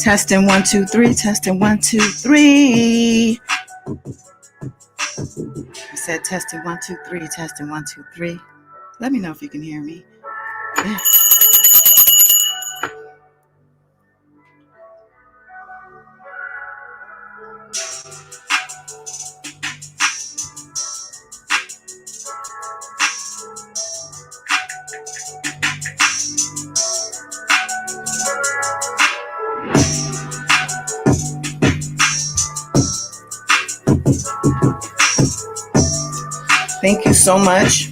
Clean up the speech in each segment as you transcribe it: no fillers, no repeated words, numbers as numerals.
Testing 1 2 3. Testing 1 2 3. I said testing 1 2 3. Testing 1 2 3. Let me know if you can hear me. Yeah. Thank you so much.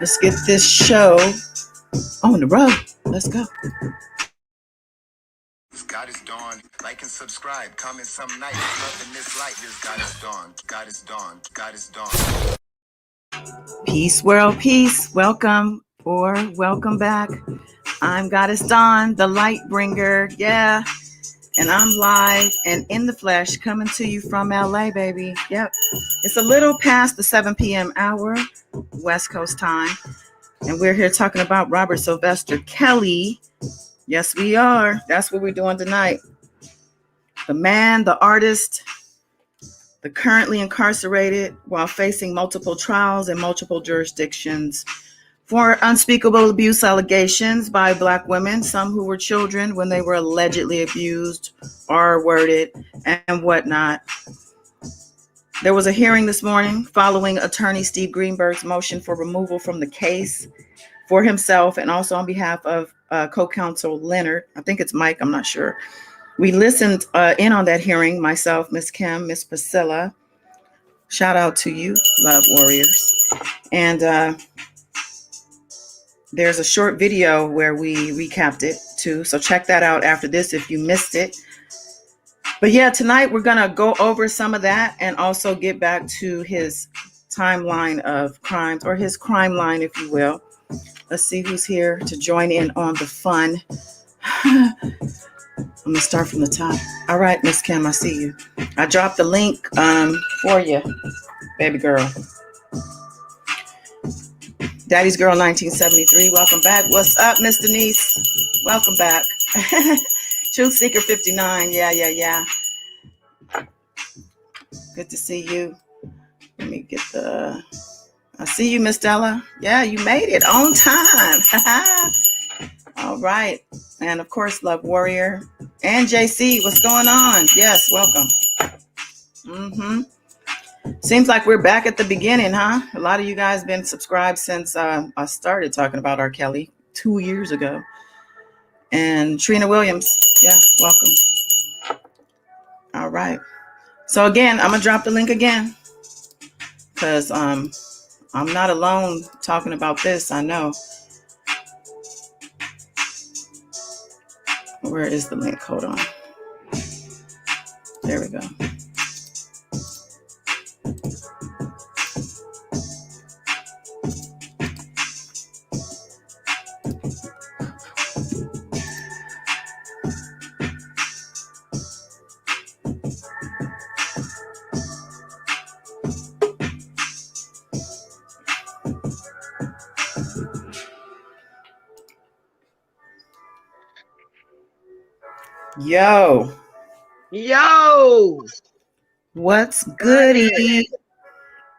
Let's get this show on the road. Let's go. God is dawn. Like and subscribe. Comment some night. Loving this light. This God is dawn. God is dawn. God is dawn. Peace, world, peace. Welcome or welcome back. I'm Goddess Dawn, the light bringer. Yeah. And I'm live and in the flesh coming to you from LA, baby. Yep. It's a little past the 7 p.m. hour, West Coast time. And we're here talking about Robert Sylvester Kelly. Yes, we are. That's what we're doing tonight. The man, the artist, the currently incarcerated while facing multiple trials in multiple jurisdictions for unspeakable abuse allegations by Black women, some who were children when they were allegedly abused, R-worded, and whatnot. There was a hearing this morning following attorney Steve Greenberg's motion for removal from the case for himself and also on behalf of co-counsel Leonard. I think it's Mike, I'm not sure. We listened in on that hearing, myself, Miss Kim, Miss Priscilla. Shout out to you, Love Warriors. And there's a short video where we recapped it too. So check that out after this if you missed it. But yeah, tonight we're going to go over some of that and also get back to his timeline of crimes, or his crime line, if you will. Let's see who's here to join in on the fun. I'm going to start from the top. All right, Miss Kim, I see you. I dropped the link for you, baby girl. Daddy's Girl 1973, welcome back. What's up, Miss Denise? Welcome back. Truth Seeker 59, yeah. Good to see you. Let me get I see you, Miss Della. Yeah, you made it on time. All right. And of course, Love Warrior. And JC, what's going on? Yes, welcome. Seems like we're back at the beginning, huh? A lot of you guys been subscribed since I started talking about R. Kelly 2 years ago. And Trina Williams, yeah, welcome. All right. So again, I'm going to drop the link again because I'm not alone talking about this, I know. Where is the link? Hold on. There we go. Yo, Yo, what's God is, goody?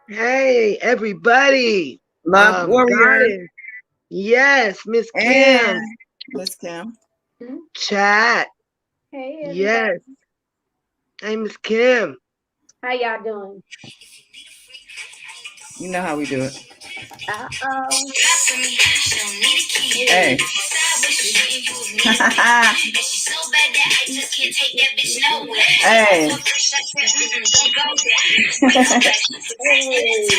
hey, everybody. Love God Warrior is, yes, Miss and Kim, Miss Kim. chat, Hey everybody. yes. Hey, Miss Kim. How y'all doing? You know how we do it. Uh-oh. Hey. Hey. Hey.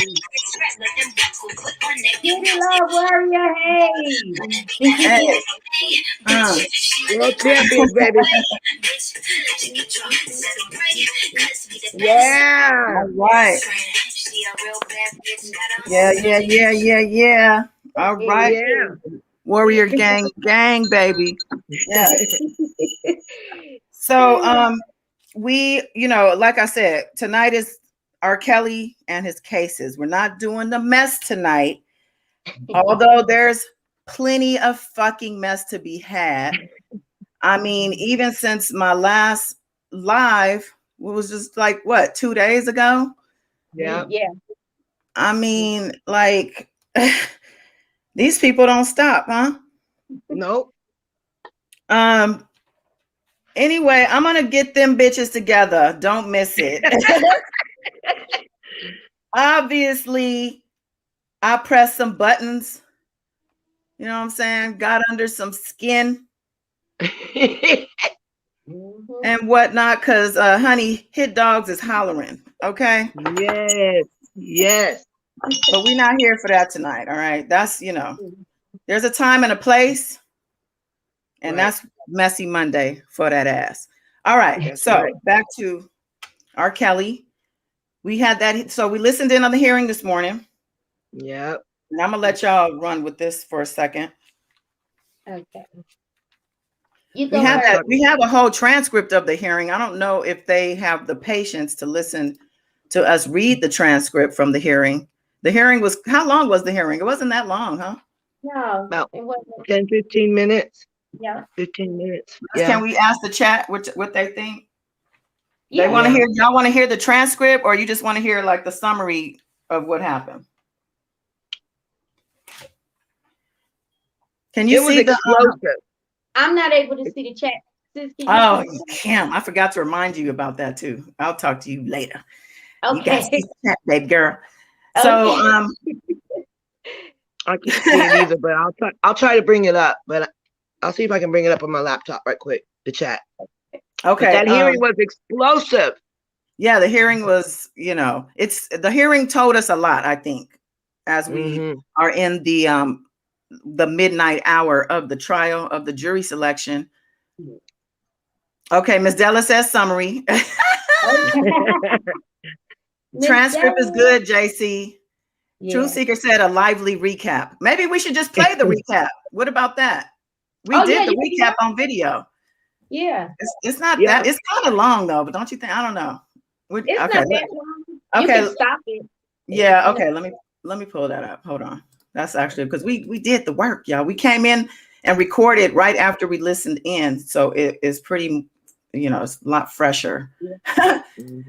Kitty Love Warrior, hey. Hey. World champions, baby. Yeah. All right. Yeah. All right. Yeah. Warrior gang, baby. Yeah. So, we, like I said, tonight is R. Kelly and his cases. We're not doing the mess tonight, although there's plenty of fucking mess to be had. I mean, even since my last live, it was just like what, 2 days ago? Yeah. I mean, like these people don't stop, huh? Nope. Anyway, I'm gonna get them bitches together. Don't miss it. Obviously, I pressed some buttons. You know what I'm saying? Got under some skin and whatnot, because honey, hit dogs is hollering. Okay. Yes. But we're not here for that tonight. All right. That's, there's a time and a place. And Right. that's Messy Monday for that ass. All right. That's so right. Back to R. Kelly. We had that. So we listened in on the hearing this morning. Yep. And I'm going to let y'all run with this for a second. Okay. We have a whole transcript of the hearing. I don't know if they have the patience to listen to us read the transcript from the hearing. The hearing was, how long was the hearing? It wasn't that long, huh? No. About it wasn't. 10, 15 minutes. Yeah. 15 minutes. Can we ask the chat what they think? Yeah. They want to hear, y'all want to hear the transcript, or you just want to hear like the summary of what happened? Can you see the explosive? I'm not able to see the chat. Oh, Kim, I forgot to remind you about that too. I'll talk to you later. Okay. You guys see the chat, baby girl. So I can't see it either, but I'll try to bring it up, but I'll see if I can bring it up on my laptop right quick, the chat. Okay. But that hearing was explosive. Yeah, the hearing was, the hearing told us a lot, I think, as we are in the midnight hour of the trial of the jury selection. Okay, Ms. Della says summary. Transcript is good, JC. Yeah. Truth Seeker said a lively recap. Maybe we should just play the recap. What about that? We did the recap on video. Yeah. It's not that. It's kind of long though, but don't you think? I don't know. It's not that long. Okay. You can stop it. Yeah. Okay. Let me pull that up. Hold on. That's actually because we did the work, y'all. We came in and recorded right after we listened in, so it is pretty. It's a lot fresher. Yeah.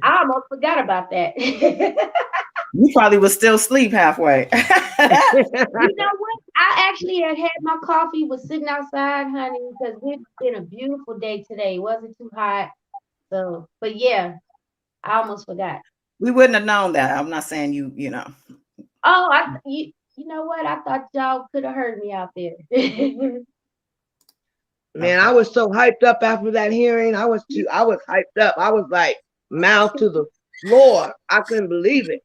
I almost forgot about that. You probably was still asleep halfway. You know what? I actually had my coffee, was sitting outside, honey, because it's been a beautiful day today. It wasn't too hot. So, but yeah, I almost forgot. We wouldn't have known that. I'm not saying you know. Oh, you know what? I thought y'all could have heard me out there. Man, I was so hyped up after that hearing. I was hyped up. I was like mouth to the floor. I couldn't believe it.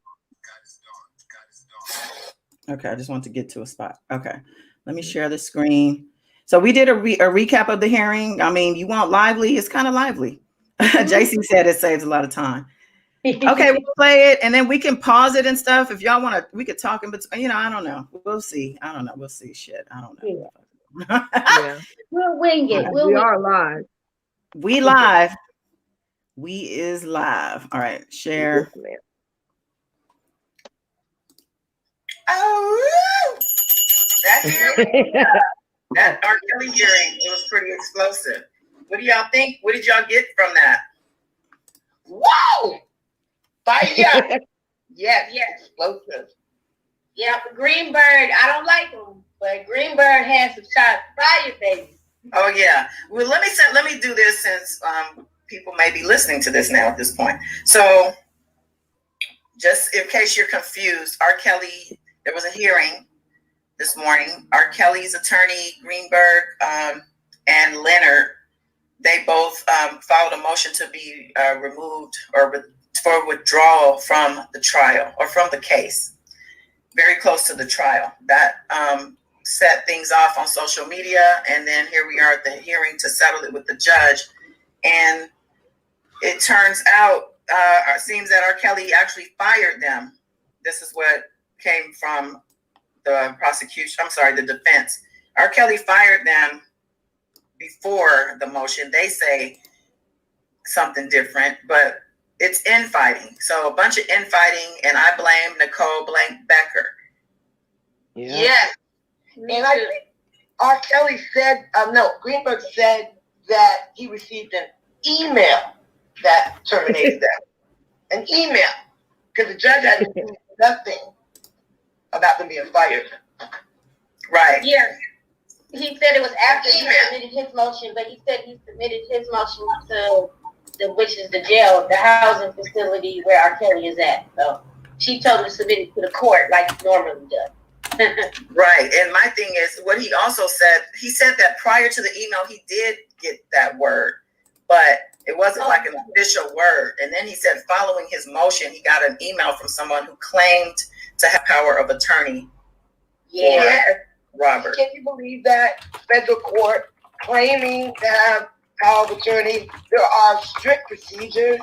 Okay, I just want to get to a spot. Okay, let me share the screen. So we did a recap of the hearing. I mean, you want lively? It's kind of lively. JC said it saves a lot of time. Okay, we'll play it and then we can pause it and stuff. If y'all want to, we could talk in between. I don't know. We'll see. I don't know. We'll see. Shit, I don't know. Yeah. We'll wing it. We are live. We live. We is live. All right, share. Yes, oh, that hearing, that R. Kelly hearing, it was pretty explosive. What do y'all think? What did y'all get from that? Whoa! Fire! Yes. Explosive. Yeah, Greenberg, I don't like him, but Greenberg has some shots. Fire, baby. Oh yeah. Well, let me do this since people may be listening to this now at this point. So, just in case you're confused, R. Kelly, there was a hearing this morning. R. Kelly's attorney Greenberg and Leonard, they both filed a motion to be removed or for withdrawal from the trial or from the case. Very close to the trial. That set things off on social media, and then here we are at the hearing to settle it with the judge. And it turns out, it seems that R. Kelly actually fired them. This is what came from the prosecution. I'm sorry, the defense. R. Kelly fired them before the motion. They say something different, but it's infighting. So a bunch of infighting, and I blame Nicole Becker. Yeah. Yes. And I think R. Kelly said, Greenberg said that he received an email that terminated that. An email. Because the judge had nothing about them being fired. Right. Yes. He said it was after he submitted his motion, but he said he submitted his motion to which is the jail, the housing facility where R. Kelly is at. So she told him to submit it to the court like he normally does. Right. And my thing is, what he also said, he said that prior to the email, he did get that word, but it wasn't like an official word. And then he said following his motion, he got an email from someone who claimed to have power of attorney. Yeah. Robert. Can you believe that? Federal court claiming to have power of attorney. There are strict procedures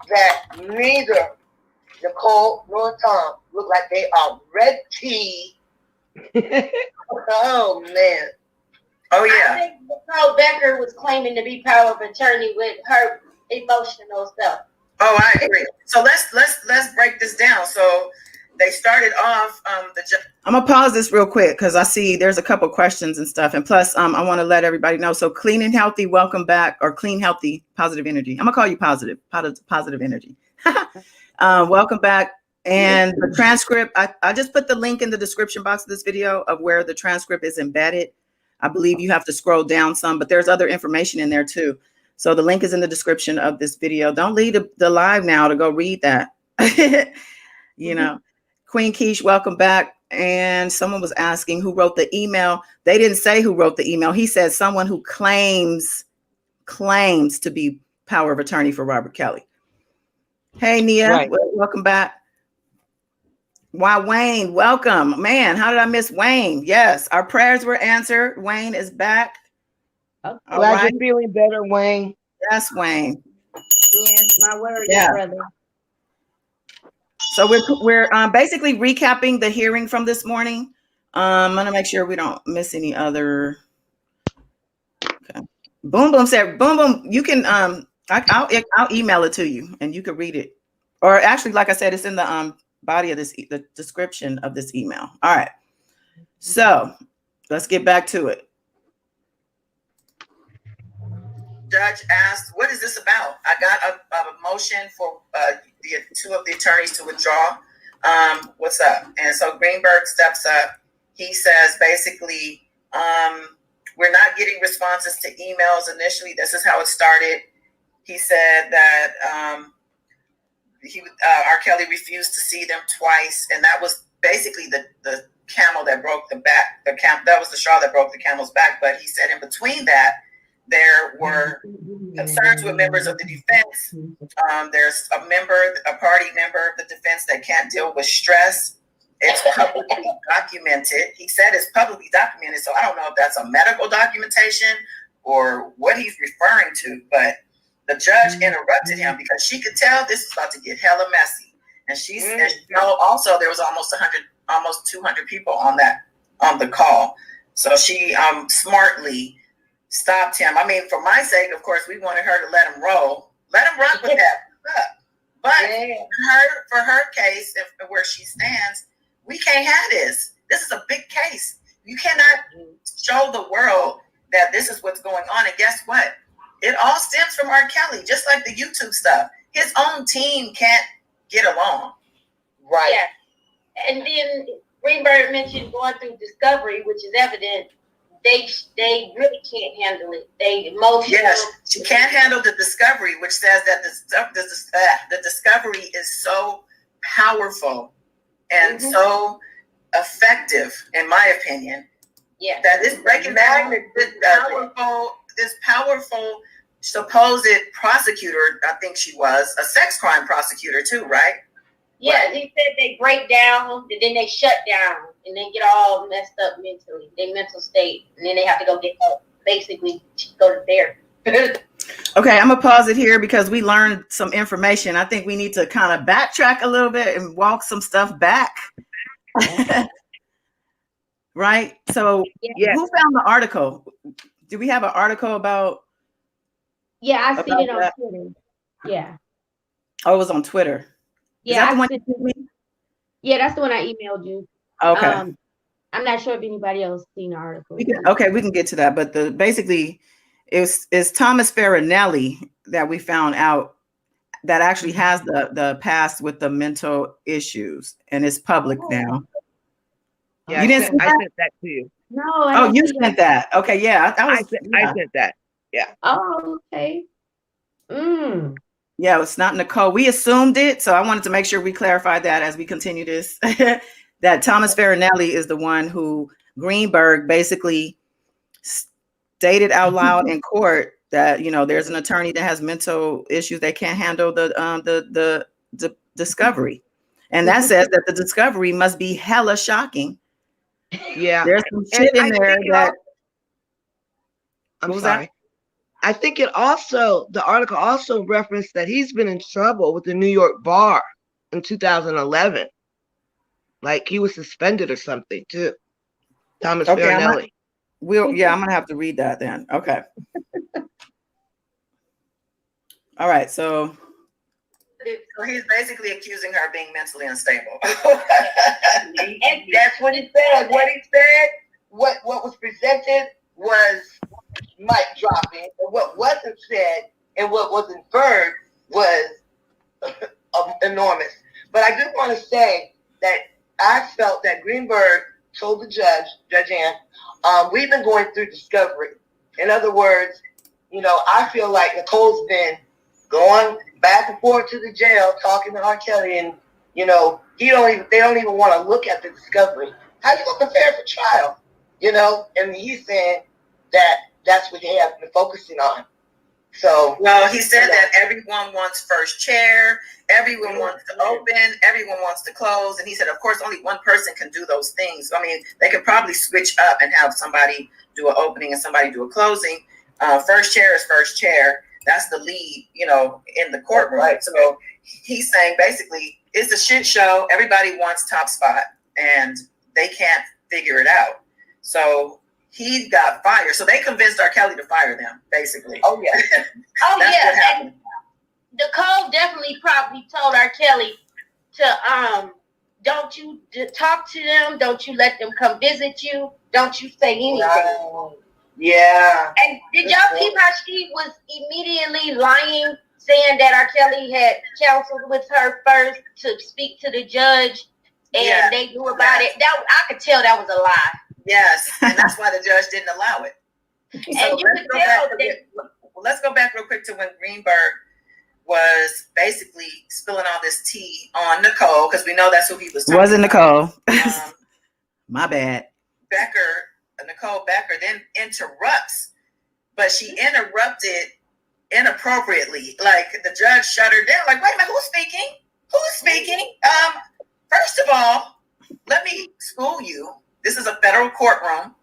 that neither Nicole nor Tom look like they are red tea. Oh, man. Oh, yeah. I think Nicole Becker was claiming to be power of attorney with her emotional stuff. Oh, I agree. So let's break this down. So they started off I'm gonna pause this real quick because I see there's a couple questions and stuff, and plus I want to let everybody know. So Clean and Healthy, welcome back, or Clean Healthy Positive Energy. I'm gonna call you positive energy. Welcome back. And the transcript, I just put the link in the description box of this video of where the transcript is embedded. I believe you have to scroll down some, but there's other information in there too. So the link is in the description of this video. Don't leave the live now to go read that. You know, Queen Keish, welcome back. And someone was asking who wrote the email. They didn't say who wrote the email. He said someone who claims to be power of attorney for Robert Kelly. Hey, Nia, Right. Welcome back. Why, Wayne, welcome. Man, how did I miss Wayne? Yes, our prayers were answered. Wayne is back. Okay. All Glad right. you're feeling better, Wayne. Yes, Wayne. Yes, my word, Yeah. brother. So we're basically recapping the hearing from this morning. I'm gonna make sure we don't miss any other. Okay. Boom Boom said, "Boom Boom, you can I'll email it to you and you can read it. Or actually, like I said, it's in the body of the description of this email. All right. So let's get back to it. Judge asked, "What is this about?" I got a motion for the two of the attorneys to withdraw. What's up? And so Greenberg steps up. He says basically, we're not getting responses to emails initially. This is how it started. He said that R. Kelly refused to see them twice, and that was basically the camel that broke the back. That was the straw that broke the camel's back. But he said in between that, there were concerns with members of the defense. There's a party member of the defense that can't deal with stress. It's publicly documented. He said it's publicly documented, so I don't know if that's a medical documentation or what he's referring to, but the judge interrupted him because she could tell this is about to get hella messy. And she said, also there was almost 200 people on the call. So she smartly stopped him. I mean, for my sake, of course, we wanted her to let him roll. Let him rock with that. But for her case, where she stands, we can't have this. This is a big case. You cannot show the world that this is what's going on. And guess what? It all stems from R. Kelly, just like the YouTube stuff. His own team can't get along. Right. Yeah. And then Greenberg mentioned going through discovery, which is evident. They really can't handle it. They emotional. Yes, she can't handle the discovery, which says that the discovery is so powerful and so effective, in my opinion. Yeah. That this Breaking Bad, this powerful supposed prosecutor, I think she was a sex crime prosecutor too, right? Yeah, Right. he said they break down and then they shut down and they get all messed up mentally, their mental state, and then they have to go get help, basically go to therapy. Okay, I'm gonna pause it here because we learned some information. I think we need to kind of backtrack a little bit and walk some stuff back. Right? So Yes. who found the article? Do we have an article about? Yeah, I seen it on that? Twitter. Yeah. Oh, it was on Twitter. Is Yeah, that the one sent you sent me? yeah, that's the one I emailed you. Okay. I'm not sure if anybody else seen the article. We can get to that. But basically it's Thomas Farinelli that we found out that actually has the past with the mental issues and it's public now. Yeah, You didn't see I that? sent that to you. No, I Oh, didn't you see sent that. Okay, yeah. I sent that. Oh, okay. Yeah, it's not Nicole. We assumed it, so I wanted to make sure we clarified that as we continue this. That Thomas Farinelli is the one who Greenberg basically stated out loud in court that there's an attorney that has mental issues that can't handle the discovery, and that says that the discovery must be hella shocking. Yeah. There's some shit in there that. I'm What was sorry. that? I think the article also referenced that he's been in trouble with the New York bar in 2011. Like he was suspended or something too. Thomas Farinelli. I'm gonna have to read that then. Okay. All right. So he's basically accusing her of being mentally unstable. And that's what he said. What he said, what was presented was mic dropping, and what wasn't said and what was inferred was enormous. But I do want to say that I felt that Greenberg told the Judge Ann, we've been going through discovery. In other words, I feel like Nicole's been going back and forth to the jail talking to R. Kelly, and they don't even want to look at the discovery. How you gonna prepare for trial? And he's saying that that's what they have been focusing on. So he said that everyone wants first chair, everyone wants to open, everyone wants to close, and he said, of course, only one person can do those things. I mean, they could probably switch up and have somebody do an opening and somebody do a closing. First chair is first chair. That's the lead, in the courtroom. Right. So he's saying basically it's a shit show. Everybody wants top spot, and they can't figure it out. So he got fired. So they convinced R. Kelly to fire them, basically. Oh yeah. And Nicole definitely probably told R. Kelly to don't you talk to them, don't you let them come visit you, don't you say anything. Yeah. And did y'all peep how she was immediately lying, saying that R. Kelly had counseled with her first to speak to the judge, and they knew about it? I could tell that was a lie. Yes, and that's why the judge didn't allow it. So And you could tell let's go back real quick to when Greenberg was basically spilling all this tea on Nicole, because we know that's who he was talking Wasn't about. Nicole. My bad. Nicole Becker then interrupts, but she interrupted inappropriately. Like the judge shut her down. Like, wait a minute, who's speaking? Who's speaking? First of all, let me school you. This is a federal courtroom.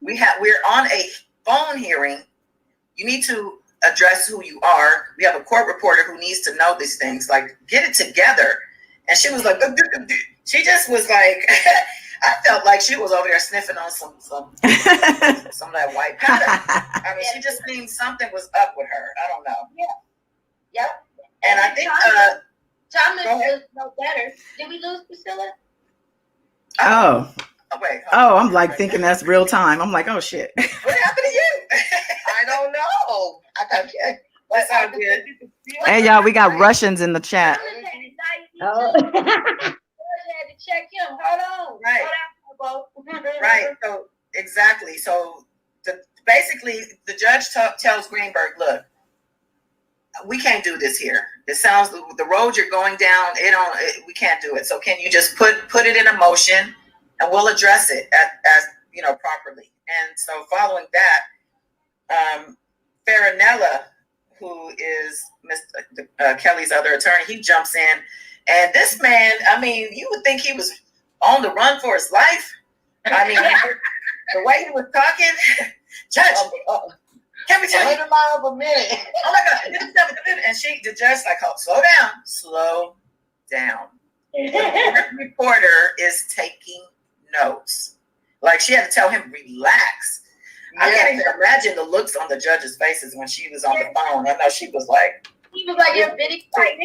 We're on a phone hearing. You need to address who you are. We have a court reporter who needs to know these things. Like, get it together. And she was like, she just was like, I felt like she was over there sniffing on some of that white powder. I mean, she just seemed something was up with her. I don't know. Yeah. Yep. And I think Thomas was no better. Did we lose Priscilla? Oh, Oh, wait. Oh, I'm like thinking that's real time. I'm like, oh shit. What happened to you? I don't know. I got checked. That's all good. Hey y'all, we got Russians in the chat. Oh. Had to check him. Hold on. Right. Hold on. Right. So exactly. So basically, the judge tells Greenberg, "Look, we can't do this here. It sounds the road you're going down. We can't do it. So can you just put it in a motion, and we'll address it as properly." And so following that, Farinella, who is Mr. Kelly's other attorney, he jumps in, and this man, I mean, you would think he was on the run for his life. I mean, the way he was talking, Judge, can we tell you? Wait a mile of a minute. Oh my God! And the judge like, oh, slow down. The reporter is taking notes. Like she had to tell him, relax. I can't even imagine the looks on the judge's faces when she was on the phone. I know she was like, He was like, you're big excited.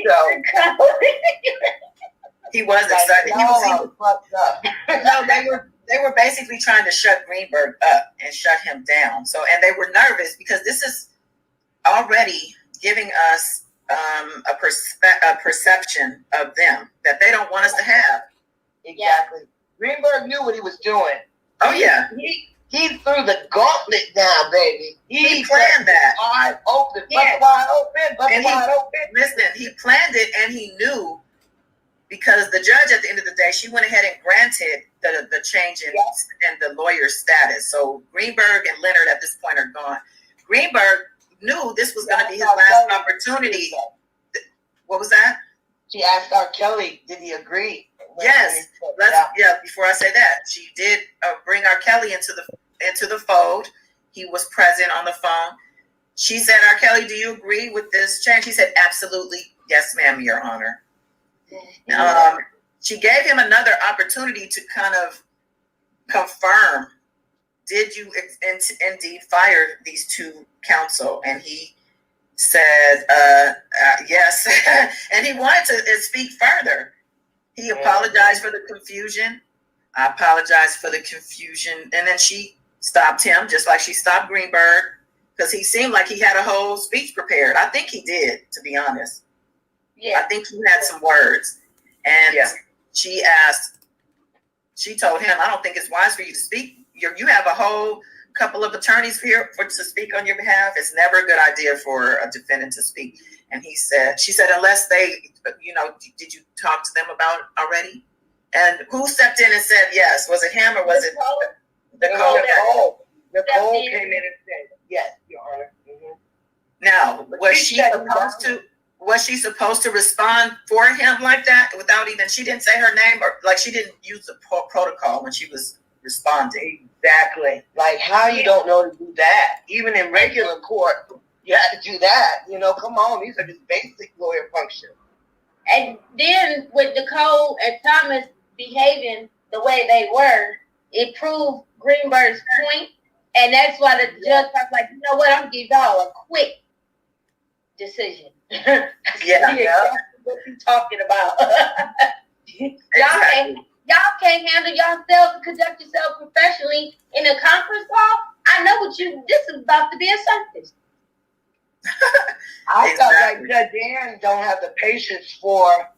he was excited. He was fucked up. no, they were basically trying to shut Greenberg up and shut him down. So, and they were nervous because this is already giving us a perception of them that they don't want us to have. Exactly. Greenberg knew what he was doing. Oh yeah, He threw the gauntlet down, baby. he planned that. Wide open, Yeah. wide open, And wide open. Listen, he planned it and he knew because the judge at the end of the day, she went ahead and granted the change in the lawyer's status. So Greenberg and Leonard at this point are gone. Greenberg knew this was going to be his last opportunity. What was that? She asked R. Kelly, did he agree? Yes. Before I say that, she did bring R. Kelly into the fold. He was present on the phone. She said, R. Kelly, do you agree with this change? He said, absolutely. Yes, ma'am, Your Honor. She gave him another opportunity to kind of confirm, did you indeed fire these two counsel? And he said, yes. And he wanted to speak further. He apologized for the confusion. I apologize for the confusion. And then she stopped him, just like she stopped Greenberg, because he seemed like he had a whole speech prepared. I think he did, to be honest. Yeah. I think he had some words. And she told him, I don't think it's wise for you to speak. You have a whole couple of attorneys here to speak on your behalf. It's never a good idea for a defendant to speak. And she said, unless they, did you talk to them about it already? And who stepped in and said yes? Was it him or was it Nicole? Nicole came in and said, yes, Your Honor. Mm-hmm. Now, was she supposed to respond for him like that without even, she didn't say her name or like she didn't use the protocol when she was responding? Exactly. Like how you don't know to do that. Even in regular court, you have to do that. Come on. These are just basic lawyer functions. And then with Nicole and Thomas behaving the way they were, it proved Greenberg's point. And that's why the judge was like, you know what, I'm going to give y'all a quick decision. What you talking about? Y'all can't handle yourself and conduct yourself professionally in a conference call. I know this is about to be a circus. I felt like Judge Aaron don't have the patience for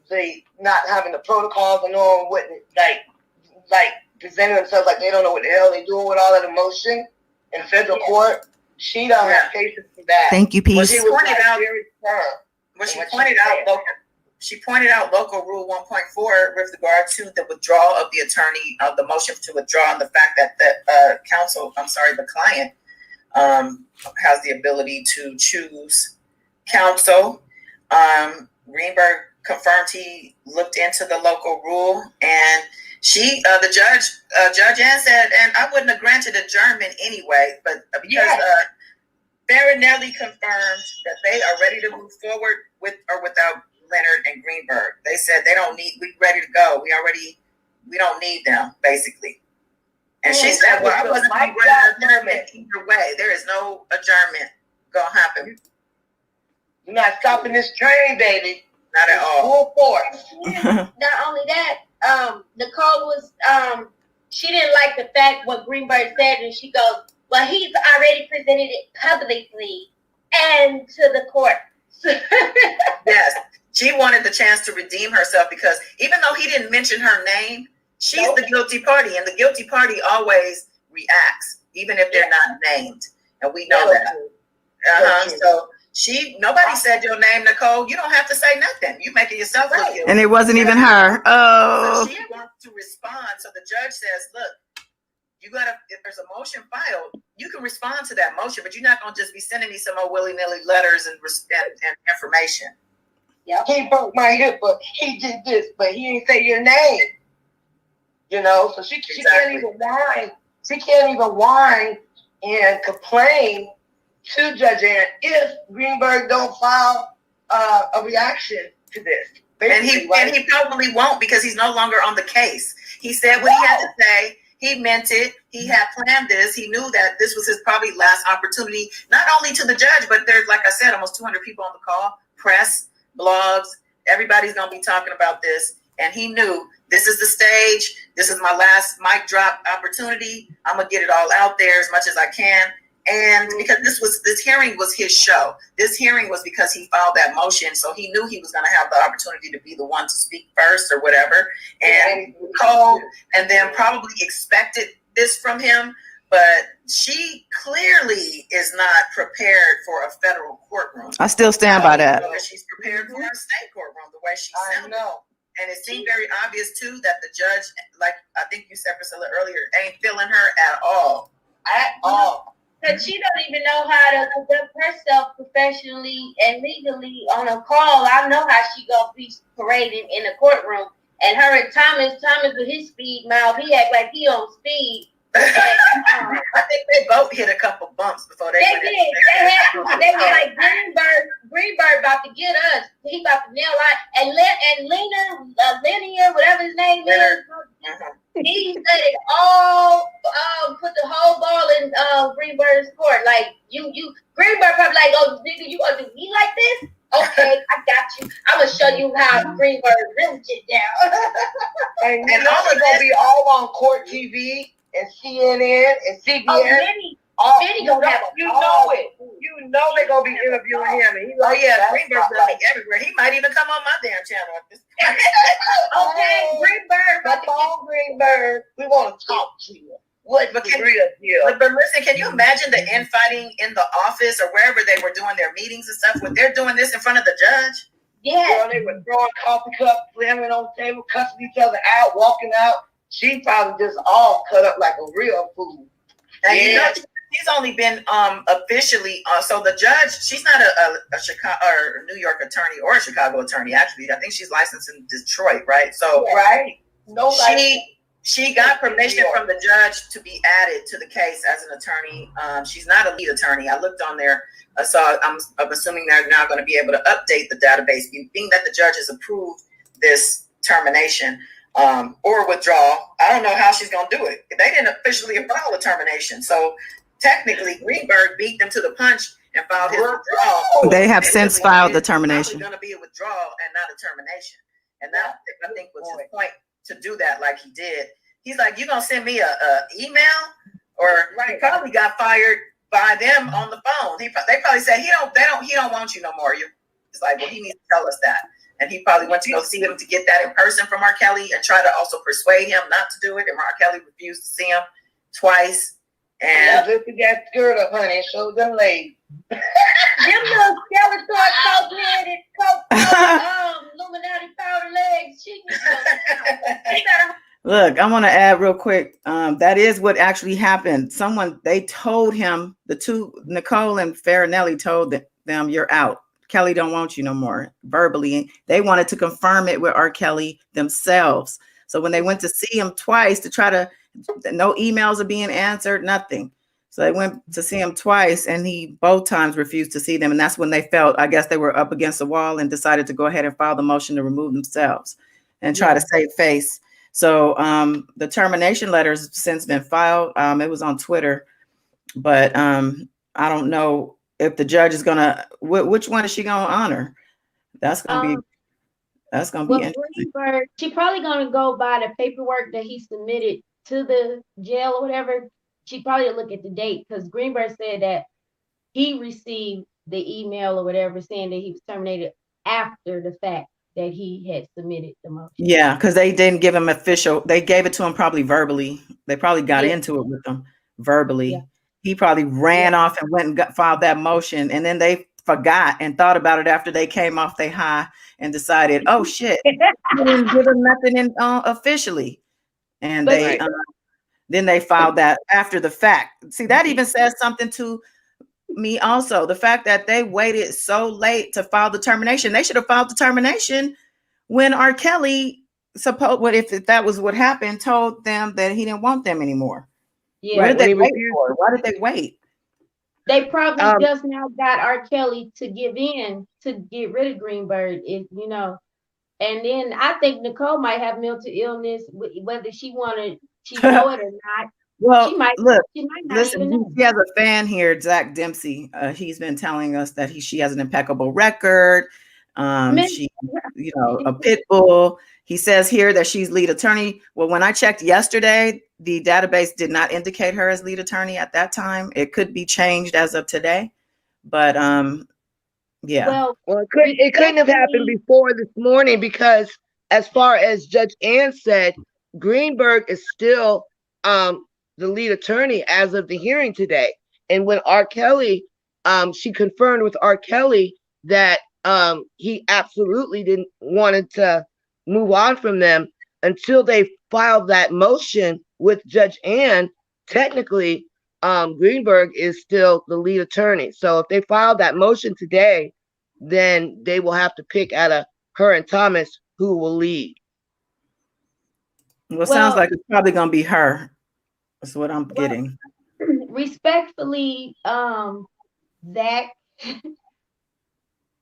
the not having the protocols and knowing what like presenting themselves like they don't know what the hell they doing with all that emotion in federal court. She don't have patience for that. Thank you, Peace. She pointed out local rule 1.4 with regard to the withdrawal of the attorney of the motion to withdraw and the fact that the client has the ability to choose counsel. Greenberg confirmed he looked into the local rule, and Judge Ann said, and I wouldn't have granted adjournment anyway, but because Farinelli confirmed that they are ready to move forward with or without Leonard and Greenberg. They said we're ready to go. We don't need them, basically. And she said, well, I wasn't going to grant adjournment either way. There is no adjournment going to happen. You're not stopping this train, baby. Not at all. Full force. Not only that, Nicole was she didn't like the fact what Greenberg said, and she goes, "Well, he's already presented it publicly and to the court." Yes, she wanted the chance to redeem herself because even though he didn't mention her name, she's the guilty party, and the guilty party always reacts, even if they're not named, and we know that. So nobody said your name, Nicole. You don't have to say nothing. You make it yourself look guilty. And it wasn't even her. Oh. So she wants to respond. So the judge says, "Look, you gotta. If there's a motion filed, you can respond to that motion, but you're not gonna just be sending me some old willy-nilly letters and information." Yep. He broke my hip, but he did this, but he didn't say your name. You know, so she can't even whine. She can't even whine and complain to Judge Aaron if Greenberg don't file a reaction to this. And he probably won't because he's no longer on the case. He said what he had to say. He meant it. He had planned this. He knew that this was his probably last opportunity, not only to the judge, but there's, like I said, almost 200 people on the call, press, blogs. Everybody's going to be talking about this. And he knew this is the stage. This is my last mic drop opportunity. I'm going to get it all out there as much as I can. And because this hearing was his show. This hearing was because he filed that motion. So he knew he was going to have the opportunity to be the one to speak first or whatever. And Nicole and then probably expected this from him. But she clearly is not prepared for a federal courtroom. I still stand by that. She's prepared for a state courtroom, the way she sounded. And it seemed very obvious, too, that the judge, like I think you said, Priscilla, earlier, ain't feeling her at all. At all. Because she don't even know how to conduct herself professionally and legally on a call. I know how she gonna be parading in the courtroom. And her and Thomas with his speed mouth, he act like he on speed. I think they both hit a couple bumps before they did. They were like, Greenberg about to get us. He about to nail out. And Linear, whatever his name is, he said it all, put the whole ball in Greenberg's court. Like, Greenberg probably like, "Oh, nigga, you gonna do me like this? Okay, I got you. I'm gonna show you how Greenberg really get down." and also gonna be all on court TV and CNN and CBS. Vinny gonna have you know it. You know they're gonna be interviewing him. And Greenberg's gonna be everywhere. He might even come on my damn channel at this point. Okay, Greenberg. We want to talk to you. What's the real deal? But listen, can you imagine the infighting in the office or wherever they were doing their meetings and stuff when they're doing this in front of the judge? Yeah. Girl, they were throwing coffee cups, slamming on the table, cussing each other out, walking out. She probably just all cut up like a real fool. And you know, she's only been officially so the judge, she's not a Chicago or New York attorney or a Chicago attorney. Actually, I think she's licensed in Detroit, right? So she got permission from the judge to be added to the case as an attorney. She's not a lead attorney. I looked on there, so I'm assuming they're now going to be able to update the database, being that the judge has approved this termination. Or withdrawal. I don't know how she's going to do it. They didn't officially file a termination. So technically, Greenberg beat them to the punch and filed his withdrawal. They have since filed the termination. It's going to be a withdrawal and not a termination. And that, I think, was his point to do that like he did. He's like, "You going to send me a email?" Or he probably got fired by them on the phone. They probably said, he don't want you no more. It's like, well, he needs to tell us that. And he probably went to go see him to get that in person from R. Kelly and try to also persuade him not to do it. And R. Kelly refused to see him twice. And lift that skirt up, honey, and show them legs. Them little skeleton coke-headed, Illuminati powder legs. She better. Look, I want to add real quick. That is what actually happened. They told him, the two, Nicole and Farinelli told them, "You're out. Kelly don't want you no more," verbally. They wanted to confirm it with R. Kelly themselves. So when they went to see him twice to try to, no emails are being answered, nothing. So they went to see him twice and he both times refused to see them. And that's when they felt, I guess they were up against the wall and decided to go ahead and file the motion to remove themselves and try to save face. So the termination letters since been filed. It was on Twitter, but I don't know if the judge is gonna, which one is she gonna honor? That's gonna be interesting. Greenberg, she probably gonna go by the paperwork that he submitted to the jail or whatever, she probably look at the date because Greenberg said that he received the email or whatever saying that he was terminated after the fact that he had submitted the motion. Yeah, because they didn't give him official. They gave it to him probably verbally. They probably got Yeah. into it with him verbally. Yeah. He probably ran off and went and filed that motion, and then they forgot and thought about it after they came off their high and decided, oh shit, we didn't give him nothing in, officially, and But- they then they filed that after the fact. See, that even says something to me also. The fact that they waited so late to file the termination. They should have filed the termination when R. Kelly if that was what happened, told them that he didn't want them anymore. Yeah, What did when they he wait refused- for? Why did they wait? they probably Um, just now got R. Kelly to give in to get rid of Greenberg, and then I think Nicole might have mental illness, whether she know it or not. Well, She might look, not even listen, know. she has a fan here, Zach Dempsey. He's been telling us that she has an impeccable record. Miss- She, a pit bull. He says here that she's lead attorney. Well, when I checked yesterday, the database did not indicate her as lead attorney at that time. It could be changed as of today, but yeah. Well, Well, it couldn't have happened before this morning because, as far as Judge Ann said, Greenberg is still the lead attorney as of the hearing today. And when R. Kelly, she confirmed with R. Kelly that he absolutely didn't wanted to move on from them until they filed that motion with Judge Ann. Technically, Greenberg is still the lead attorney. So if they filed that motion today, then they will have to pick out of her and Thomas who will lead. Well, it sounds Well- like it's probably going to be her. That's what I'm getting. respectfully, Zach,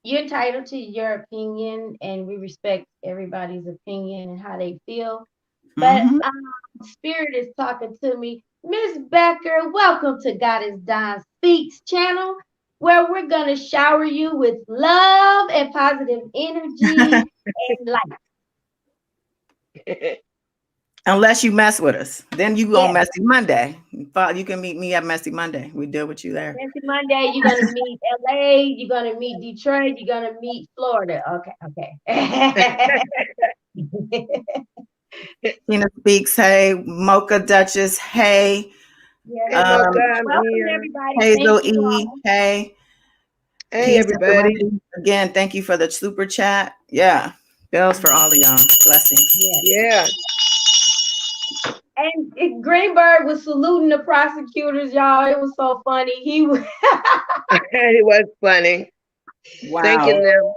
you're entitled to your opinion, and we respect everybody's opinion and how they feel. But Mhm. Spirit is talking to me. Miss Becker, welcome to Goddess Don Speaks channel, where we're going to shower you with love and positive energy and light. Unless you mess with us, then you Yeah. on Messy Monday. You can meet me at Messy Monday. We deal with you there. Next Monday, you're going to meet LA, you're going to meet Detroit, you're going to meet Florida. Okay. Tina Speaks, hey. Mocha Duchess, hey. Yeah. Um, Welcome, here. everybody. Hazel Thank you E, all. hey. Hey, Keith everybody. Serenity, again, thank you for the super chat. Yeah, bells for all of y'all. Blessings. Yeah. Yeah. And Greenberg was saluting the prosecutors, y'all. It was so funny. He was It was funny. Wow. Thanking them.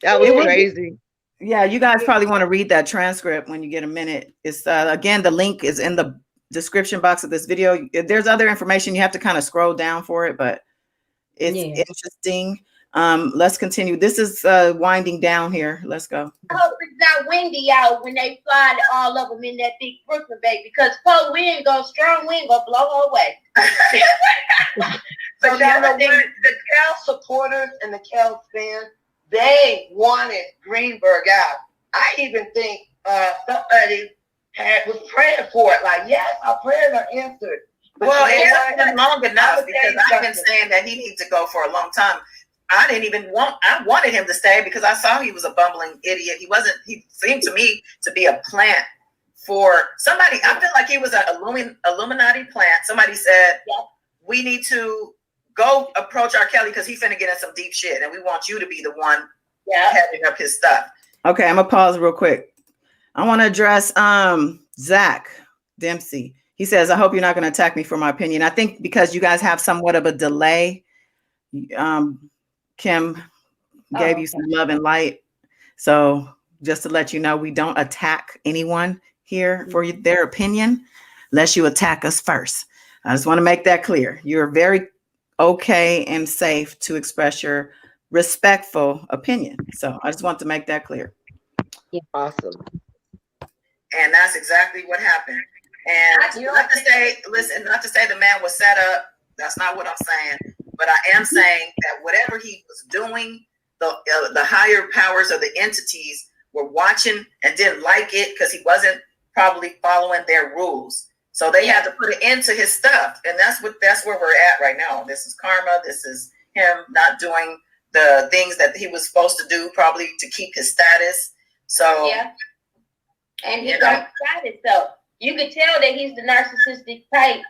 That was It was- crazy. Yeah, you guys probably want to read that transcript when you get a minute. It's again, the link is in the description box of this video. There's other information. You have to kind of scroll down for it, but it's Yeah. interesting. Let's continue. This is winding down here. Let's go. I hope it's not windy out when they fly all of them in that big Brooklyn bay because cold wind goes, strong wind go blow her away. So y'all know what? The Cal supporters and the Cal fans, they wanted Greenberg out. I even think somebody was praying for it. Like, yes, our prayers are answered. But Well, you know it what? hasn't been long enough I'll because tell you I've been something. saying that he needs to go for a long time. I wanted him to stay because I saw he was a bumbling idiot. He seemed to me to be a plant for somebody. I feel like he was an Illuminati plant. Somebody said, we need to go approach R. Kelly because he's finna get in some deep shit and we want you to be the one heading up his stuff. Okay, I'm gonna pause real quick. I want to address Zach Dempsey. He says, I hope you're not going to attack me for my opinion. I think because you guys have somewhat of a delay, Kim gave you some love and light. So just to let you know, we don't attack anyone here for their opinion unless you attack us first. I just want to make that clear. You're very okay and safe to express your respectful opinion. So I just want to make that clear. Awesome. And that's exactly what happened. And not to say the man was set up. That's not what I'm saying. But I am saying that whatever he was doing, the higher powers of the entities were watching and didn't like it because he wasn't probably following their rules. So they had to put an end to his stuff, and that's where we're at right now. This is karma. This is him not doing the things that he was supposed to do, probably to keep his status. So Yeah. And he got excited. So you could tell that he's the narcissistic type,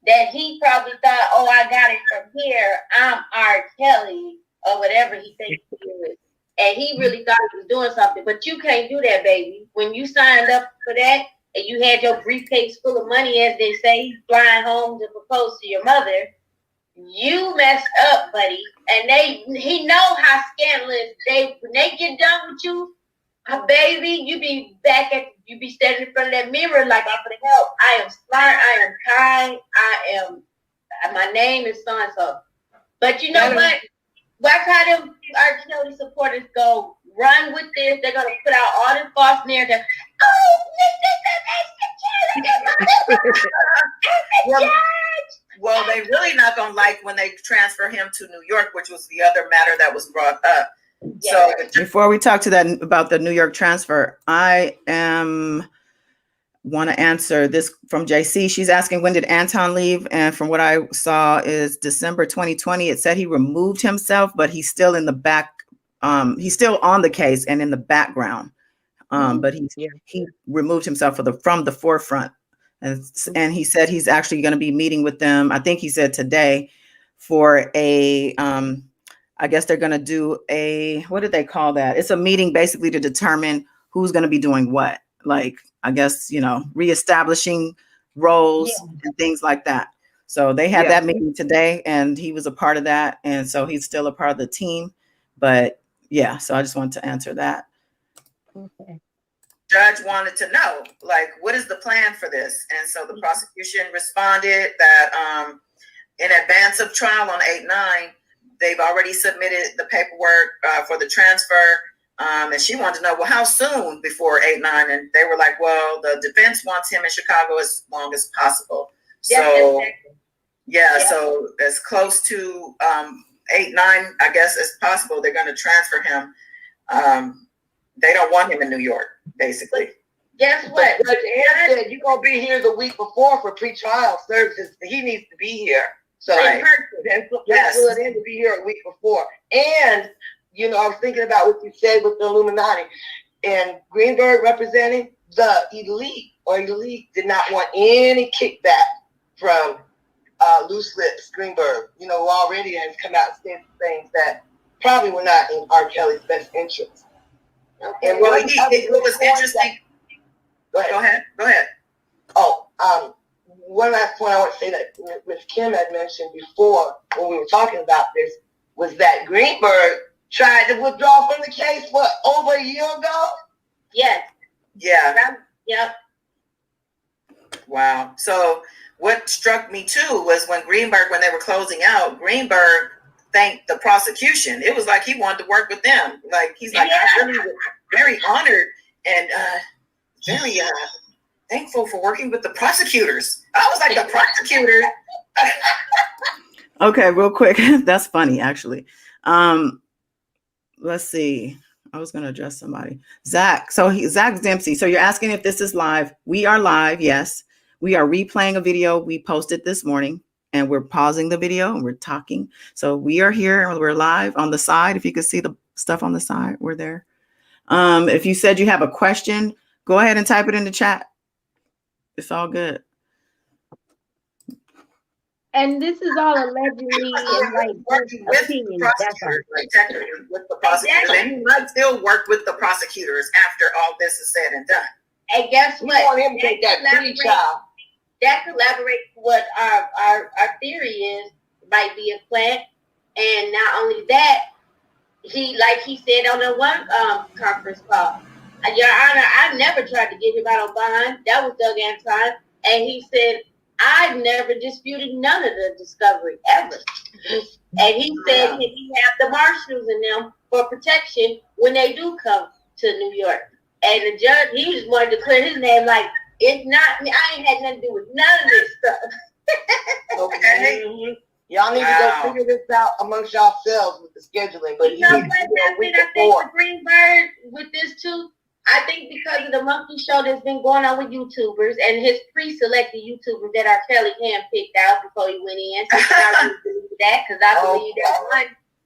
that he probably thought, oh, I got it from here. I'm R. Kelly or whatever he thinks he is. And he really thought he was doing something. But you can't do that, baby. When you signed up for that and you had your briefcase full of money, as they say, flying home to propose to your mother, you messed up, buddy. And he know how scandalous when they get done with you, baby, you be standing in front of that mirror like I'm gonna help. I am smart, I am kind, my name is so and so. But you know what? Watch how them R. Kelly supporters go run with this. They're gonna put out all this false narrative. Oh, Mr. Judge. Well, they really not gonna like when they transfer him to New York, which was the other matter that was brought up. Yeah. So before we talk to that about the New York transfer, I want to answer this from JC. She's asking, when did Anton leave? And from what I saw is December 2020. It said he removed himself, but he's still in the back. He's still on the case and in the background. But he removed himself from the forefront. And he said he's actually going to be meeting with them. I think he said today for a, I guess they're going to do what did they call that? It's a meeting basically to determine who's going to be doing what. Like, I guess, reestablishing roles and things like that. So they had that meeting today and he was a part of that. And so he's still a part of the team. But yeah, so I just wanted to answer that. Okay. Judge wanted to know, like, what is the plan for this? And so the prosecution responded that in advance of trial on 8/9, they've already submitted the paperwork for the transfer. And she wanted to know, well, how soon before 8/9? And they were like, well, the defense wants him in Chicago as long as possible. So, so as close to 8/9, I guess, as possible, they're going to transfer him. They don't want him in New York, basically. Guess what? Judge Ann said you're going to be here the week before for pretrial services. He needs to be here. So Right. yes, him to be here a week before. And, I was thinking about what you said with the Illuminati. And Greenberg representing the elite did not want any kickback from Loose Lips Greenberg, who already has come out and said things that probably were not in R. Kelly's best interest. Okay. And what was interesting. Go ahead. Oh, one last point I want to say that Ms. Kim had mentioned before when we were talking about this was that Greenberg tried to withdraw from the case, over a year ago? Yes. Yeah. Yep. Wow. So what struck me too was when they were closing out, Greenberg thanked the prosecution. It was like he wanted to work with them. Like he's like, I'm really very honored and very thankful for working with the prosecutors. I was like, the prosecutors. Okay, real quick. That's funny, actually. Let's see. I was going to address somebody. Zach. So Zach Dempsey. So you're asking if this is live. We are live. Yes. We are replaying a video we posted this morning and we're pausing the video and we're talking. So we are here and we're live on the side. If you can see the stuff on the side, we're there. If you said you have a question, go ahead and type it in the chat. It's all good. And this is all allegedly and like opinions. That's all. With the prosecutors, and he might still work with the prosecutors after all this is said and done. And guess We what? want him to take that pre-trial. That collaborates what our theory is, might be a plant. And not only that, like he said on the one conference call, Your Honor, I never tried to get him out of bond. That was Doug Anton. And he said, I've never disputed none of the discovery ever. And he said he have the marshals in them for protection when they do come to New York. And the judge, he just wanted to clear his name like, it's not me. I ain't had nothing to do with none of this stuff. Okay. Y'all need to go figure this out amongst yourselves with the scheduling. But you know what? I think for Greenberg with this too, I think because of the monkey show that's been going on with YouTubers and his pre-selected YouTubers that R. Kelly handpicked out before he went in. So I really believe that because I believe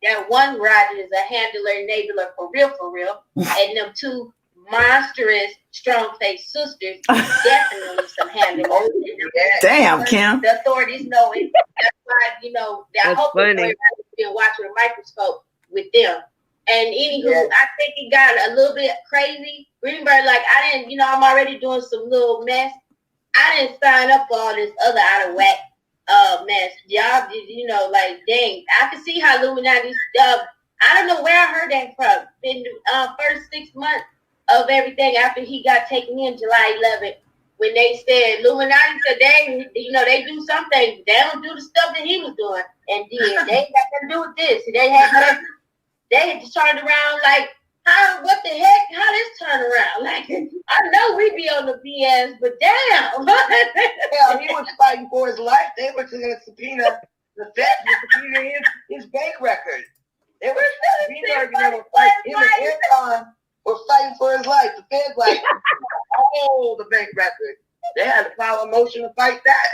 that one Roger is a handler, enabler for real, and them two monstrous, strong-faced sisters definitely some handlers. Damn, Kim. The authorities know it. That's why I That's hope funny. everybody's been watching a microscope with them. And anywho, I think it got a little bit crazy. Greenberg, like I didn't, I'm already doing some little mess. I didn't sign up for all this other out of whack mess. Y'all, like dang, I can see how Illuminati. I don't know where I heard that from. In the first 6 months of everything after he got taken in July 11th, when they said Illuminati said they do something, they don't do the stuff that he was doing, and then they ain't got nothing to do with this. They had to turn around like, what the heck? How this turn around? Like, I know we be on the BS, but damn. Hell, he was fighting for his life. They were going to subpoena the Fed to subpoena his bank record. They were him and Anton were fighting for his life. The Fed the bank record. They had to file a motion to fight that.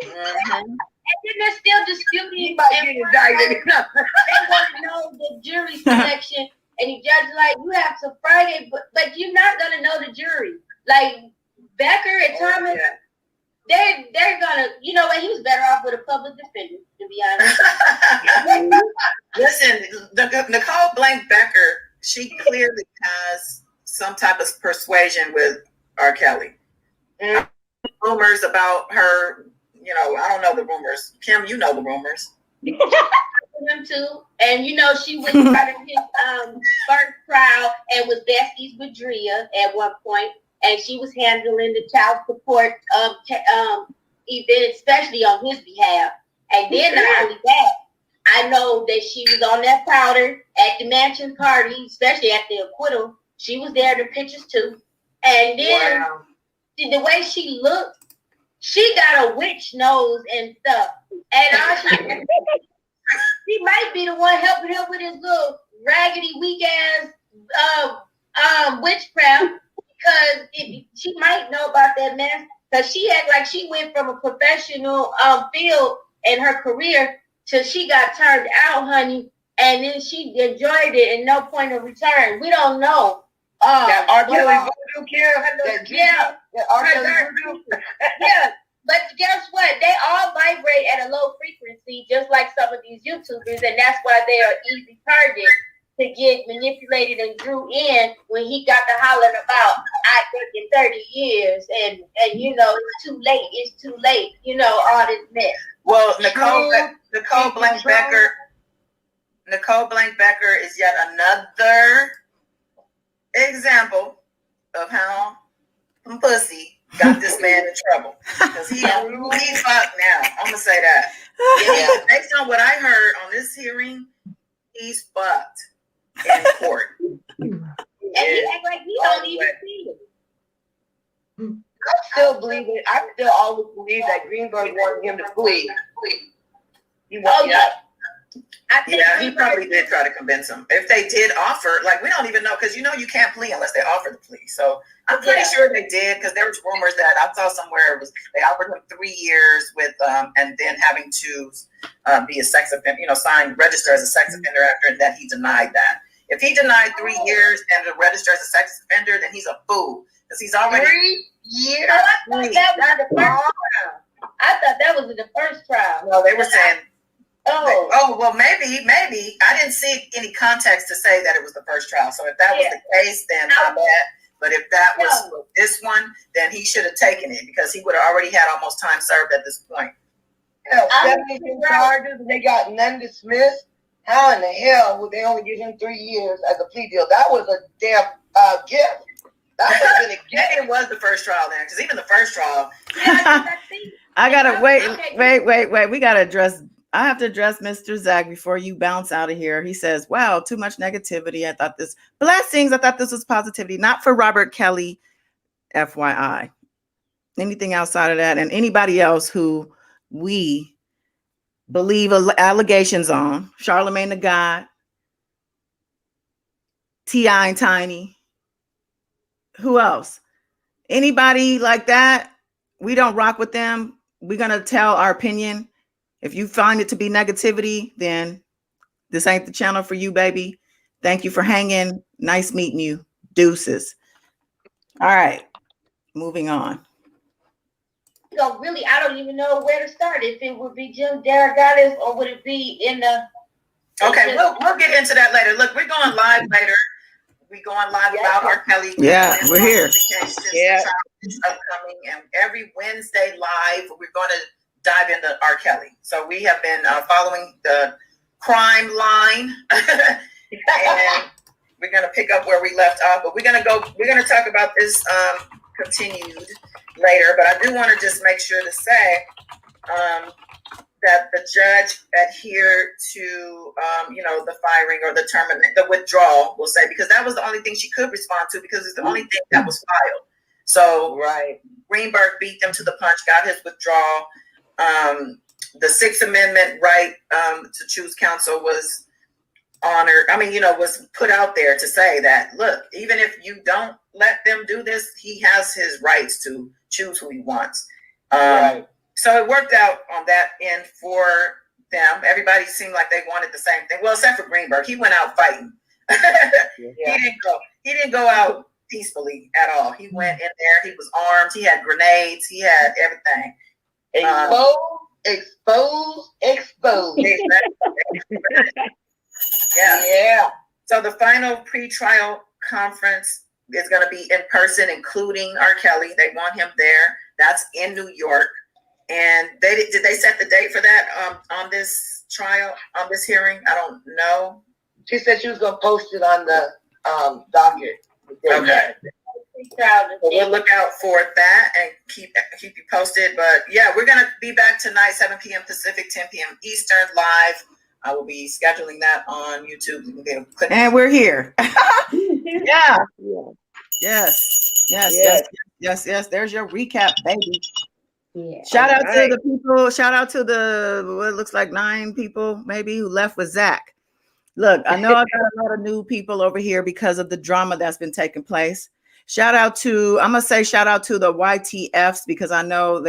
And then they're still disputing. He might get indicted. They want to know the jury selection, and the judge like, you have to Friday, but you're not gonna know the jury. Like Becker and Thomas, they're gonna, what? He was better off with a public defender, to be honest. Listen, Nicole Blank Becker, she clearly has some type of persuasion with R. Kelly. Rumors about her. I don't know the rumors. Kim, you know the rumors. Him too, and she was part of his first trial and was besties with Drea at one point, and she was handling the child support event, especially on his behalf. And then not only that, I know that she was on that powder at the mansion party, especially at the acquittal. She was there in the pictures too, and then the way she looked. She got a witch nose and stuff. And she might be the one helping him with his little raggedy, weak-ass witchcraft because she might know about that mess. Because she act like she went from a professional field in her career till she got turned out, honey. And then she enjoyed it and no point of return. We don't know. That R. Kelly voodoo kid? That R. Kelly voodoo? Yeah. But guess what? They all vibrate at a low frequency, just like some of these YouTubers, and that's why they are easy targets to get manipulated and drew in when he got to hollering about, I think in 30 years, and it's too late, all this mess. Well, Nicole Blank Becker is yet another example of how some pussy got this man in trouble because he's fucked now. I'm gonna say that. Yeah, based on what I heard on this hearing, he's fucked in court. And he act like he don't even see it. I still believe it. I still always believe that Greenberg wanted him to plead. He wanted He probably did try to convince him. If they did offer, we don't even know because you can't plea unless they offer the plea. So I'm pretty sure they did because there was rumors that I saw somewhere it was they offered him 3 years with and then having to be a sex offender, register as a sex offender after, and that he denied that. If he denied 3 years and to register as a sex offender, then he's a fool because he's already 3 years. I thought that was the first trial. No, they were saying. Well, maybe. I didn't see any context to say that it was the first trial. So if that was the case, then my bad. But if that was this one, then he should have taken it because he would have already had almost time served at this point. Hell, 72 charges and they got none dismissed. How in the hell would they only give him 3 years as a plea deal? That was a damn gift. That would have been a gift. Maybe it was the first trial then, because even the first trial. I gotta wait. We gotta address. I have to address Mr. Zach before you bounce out of here. He says, wow, too much negativity. I thought this was positivity, not for Robert Kelly, FYI. Anything outside of that and anybody else who we believe allegations on, Charlemagne the God, T.I. and Tiny, Who else? Anybody like that? We don't rock with them. We're gonna tell our opinion. If you find it to be negativity, then this ain't the channel for you, baby. Thank you for hanging. Nice meeting you. Deuces. All right, moving on. So really, I don't even know where to start. If it would be Jim Derogatis or would it be in the? Okay, we'll get into that later. Look, we're going live later. We going live about R. Kelly. Yeah, we're here. Yeah. It's upcoming, and every Wednesday live, we're going to dive into R. Kelly. So we have been following the crime line, and we're going to pick up where we left off. But we're going to talk about this continued later. But I do want to just make sure to say that the judge adhered to, the firing or the withdrawal, we'll say, because that was the only thing she could respond to, because it's the only thing that was filed. So Right. Greenberg beat them to the punch, got his withdrawal. The Sixth Amendment right to choose counsel was honored. Was put out there to say that, look, even if you don't let them do this, he has his rights to choose who he wants. Right. So it worked out on that end for them. Everybody seemed like they wanted the same thing. Well, except for Greenberg, he went out fighting. Yeah. He didn't go out peacefully at all. He went in there. He was armed. He had grenades. He had everything. Exposed. Yeah. So the final pre-trial conference is going to be in person, including R. Kelly. They want him there. That's in New York. And did they set the date for that on this trial, on this hearing? I don't know. She said she was going to post it on the docket. Okay. So we'll look out for that and keep you posted. But yeah, we're going to be back tonight, 7 p.m. Pacific, 10 p.m. Eastern, live. I will be scheduling that on YouTube. And we're here. Yeah. Yes. There's your recap, baby. Yeah. Shout out to the people. Shout out to what looks like 9 people maybe who left with Zach. Look, I know I got a lot of new people over here because of the drama that's been taking place. I'm gonna say shout out to the YTFs, because I know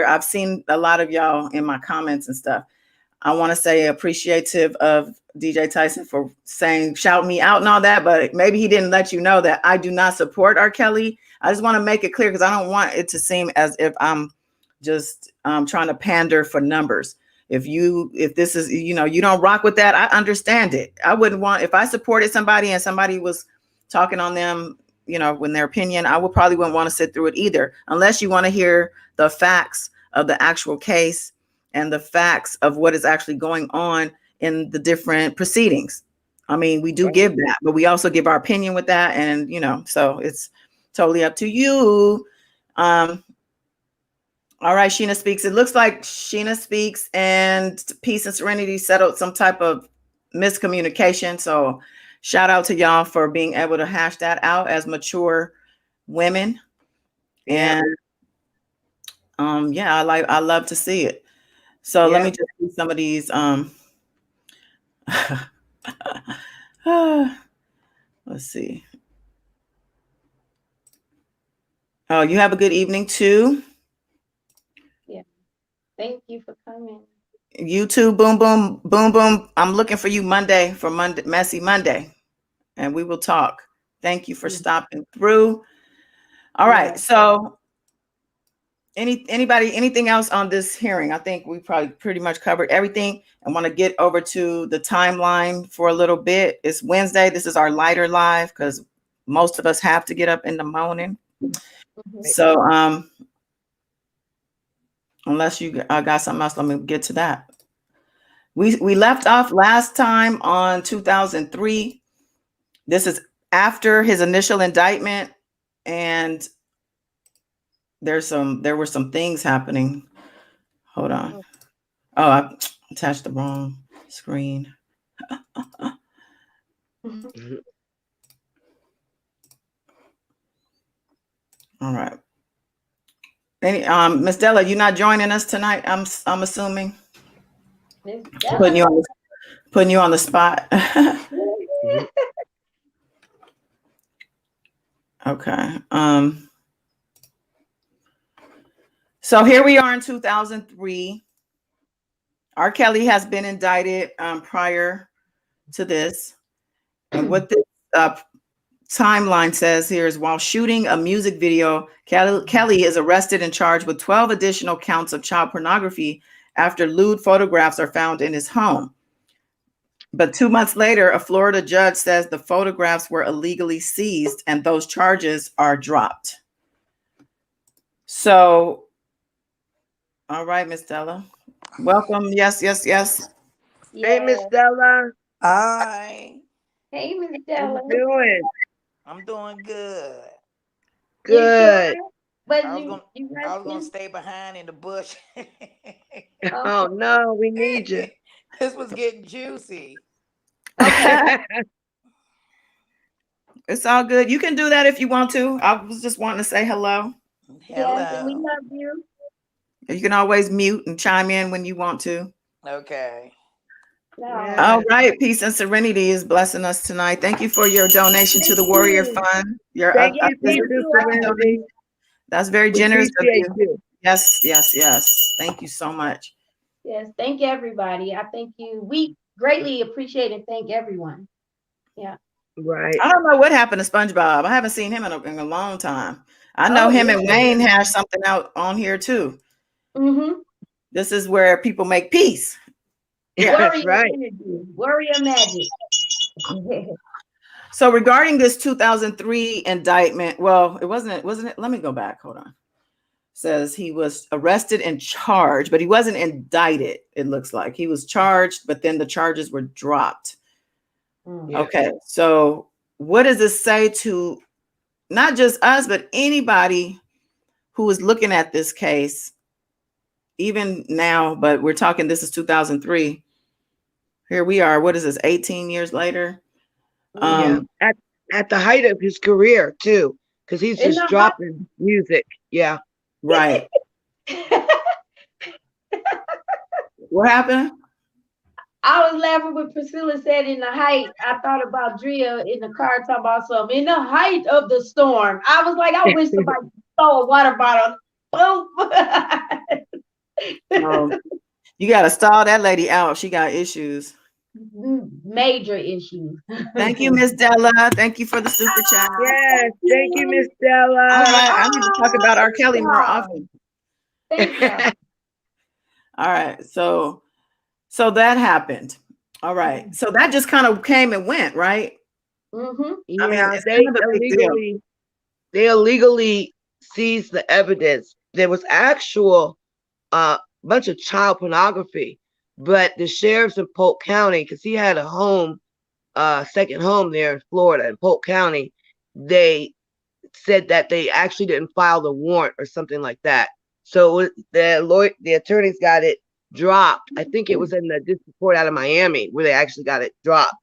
I've seen a lot of y'all in my comments and stuff. I want to say appreciative of DJ Tyson for saying shout me out and all that, but maybe he didn't let you know that I do not support R. Kelly. I just want to make it clear, because I don't want it to seem as if I'm just trying to pander for numbers. If this is, you don't rock with that, I understand it. I wouldn't want, if I supported somebody and somebody was talking on them, when their opinion, I wouldn't want to sit through it either, unless you want to hear the facts of the actual case and the facts of what is actually going on in the different proceedings. We do give that, but we also give our opinion with that. And, so it's totally up to you. All right, Sheena Speaks. It looks like Sheena Speaks and Peace and Serenity settled some type of miscommunication. So shout out to y'all for being able to hash that out as mature women. And I love to see it. So let me just do some of these. Let's see. Oh, you have a good evening too. Thank you for coming. YouTube, boom, boom, boom, boom. I'm looking for you Monday for Messy Monday, and we will talk. Thank you for stopping through. All right. So anything else on this hearing? I think we probably pretty much covered everything. I want to get over to the timeline for a little bit. It's Wednesday. This is our lighter live because most of us have to get up in the morning. So, unless you got something else, let me get to that. We left off last time on 2003. This is after his initial indictment, and there were some things happening. Hold on. Oh, I attached the wrong screen. All right. Miss Della, you're not joining us tonight, I'm assuming. Putting you on the spot. Okay. So here we are in 2003. R. Kelly has been indicted prior to this. And what this timeline says here is while shooting a music video, Kelly is arrested and charged with 12 additional counts of child pornography after lewd photographs are found in his home. But 2 months later, a Florida judge says the photographs were illegally seized and those charges are dropped. So, all right, Miss Stella. Welcome. Yes. Hey, Miss Yeah. Stella. Hi, Hey, Miss How Stella. you doing? I'm doing good. You Good. sure? But I was you gonna, you I was gonna resting? stay behind in the bush. Oh Okay. no, we need you. This was getting juicy. Okay. It's all good. You can do that if you want to. I was just wanting to say hello. Yes, and we Hello. love you. You can always mute and chime in when you want to. Okay. No. Yeah. All right. Peace and Serenity is blessing us tonight. Thank you for your donation to Thank the Warrior you. Fund. Your Thank you, Thank peace and you. serenity. That's very We generous of appreciate you. you. Yes. Thank you so much. Yes, thank everybody. I thank you. We greatly appreciate and thank everyone. Yeah. Right. I don't know what happened to SpongeBob. I haven't seen him in a long time. I know Oh, him yeah. and Wayne has something out on here too. Mm-hmm. This is where people make peace. Yeah. That's Warrior right. energy. Warrior magic. So regarding this 2003 indictment, well, wasn't it? Let me go back. Hold on. Says he was arrested and charged, but he wasn't indicted. It looks like he was charged, but then the charges were dropped. Mm. Okay. So what does this say to not just us, but anybody who is looking at this case, even now, but we're talking, this is 2003. Here we are. What is this? 18 years later. Yeah. At the height of his career too, because he's In just the dropping music. Yeah. Right. What happened? I was laughing when Priscilla said in the height. I thought about Drea in the car talking about something. In the height of the storm. I was like, I wish somebody throw a water bottle. Boom. You got to stall that lady out. She got issues. Major issues. Thank you, Miss Della. Thank you for the super chat. Yes. Thank you, Miss All Stella. right. I need to talk about R. Kelly more often. Thank you. All right. So that happened. All right. So that just kind of came and went, right? Mm-hmm. Yeah, I mean, it's they kind of a big deal. illegally seized the evidence. There was actual bunch of child pornography, but the sheriffs in Polk County, because he had a home, second home there in Florida in Polk County, they said that they actually didn't file the warrant or something like that. So the attorneys got it dropped. I think it was in the district court out of Miami where they actually got it dropped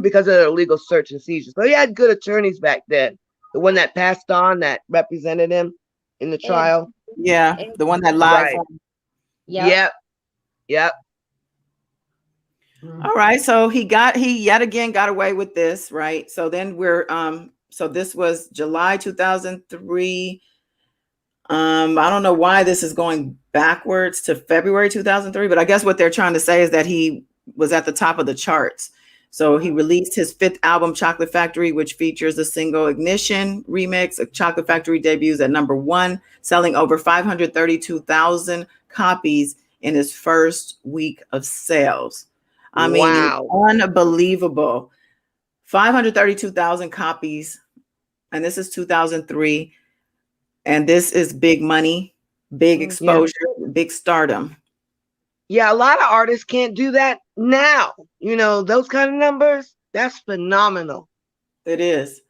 because of the illegal search and seizure. So he had good attorneys back then. The one that passed on that represented him in the trial. Yeah. The one that lied Right. for him. Yep. All right. So he yet again got away with this, right? So then so this was July 2003. I don't know why this is going backwards to February 2003, but I guess what they're trying to say is that he was at the top of the charts. So he released his 5th album, Chocolate Factory, which features a single Ignition remix. Chocolate Factory debuts at #1, selling over 532,000 copies in his first week of sales. I mean, Wow. unbelievable. 532,000 copies. And this is 2003. And this is big money, big exposure, big stardom. Yeah, a lot of artists can't do that now. You know, those kind of numbers, that's phenomenal. It is.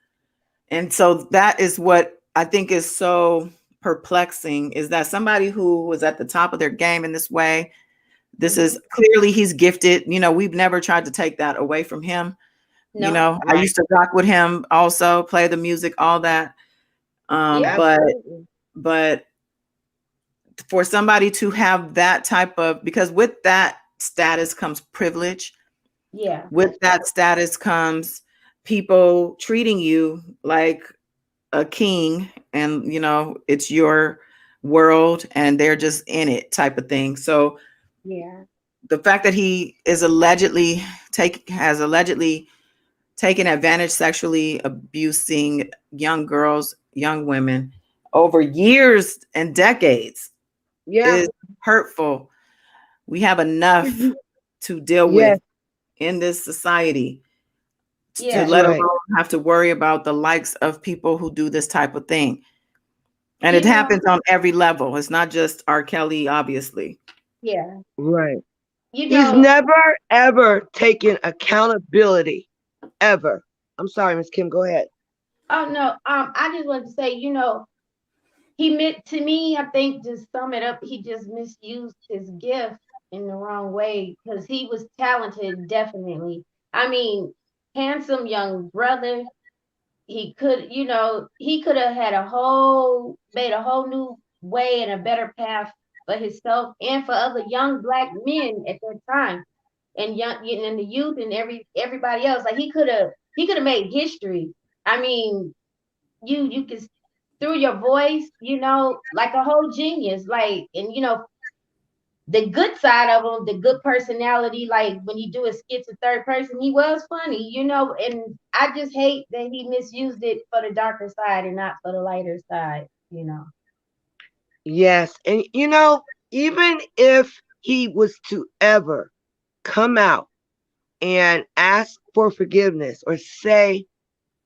And so that is what I think is so perplexing, is that somebody who was at the top of their game in this way, this is clearly he's gifted. You know, we've never tried to take that away from him. No. You know, I used to rock with him also, play the music, all that. But for somebody to have that type of, because with that status comes privilege. Yeah. With that status comes people treating you like a king, and it's your world, and they're just in it, type of thing. So Yeah. the fact that he is has allegedly taken advantage, sexually abusing young girls, young women over years and decades Yeah. is hurtful. We have enough to deal Yes. with in this society to Yeah. let Right. alone have to worry about the likes of people who do this type of thing. And You it know, happens on every level. It's not just R. Kelly, obviously. yeah. Right. You He's know, never ever taken accountability ever. I'm sorry, Miss Kim. Go ahead. oh no, I just wanted to say, he meant to me, I think, just sum it up, he just misused his gift in the wrong way because he was talented, definitely. I mean, handsome young brother. He could have made a whole new way and a better path for himself and for other young black men at that time, and and the youth and everybody else. Like he could have made history. I mean, you can, through your voice, like a whole genius. Like, and the good side of him, the good personality, like when you do a skits in third person, he was funny, and I just hate that he misused it for the darker side and not for the lighter side. Yes. And even if he was to ever come out and ask for forgiveness or say,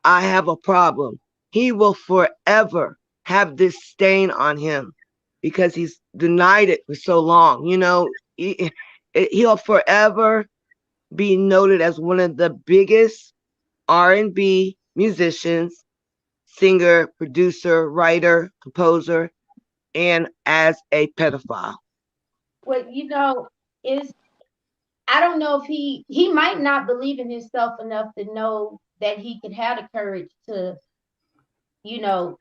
I have a problem, he will forever have this stain on him because he's denied it for so long. He'll forever be noted as one of the biggest R&B musicians, singer, producer, writer, composer, and as a pedophile. Well, is I don't know if he might not believe in himself enough to know that he could have the courage to, you know,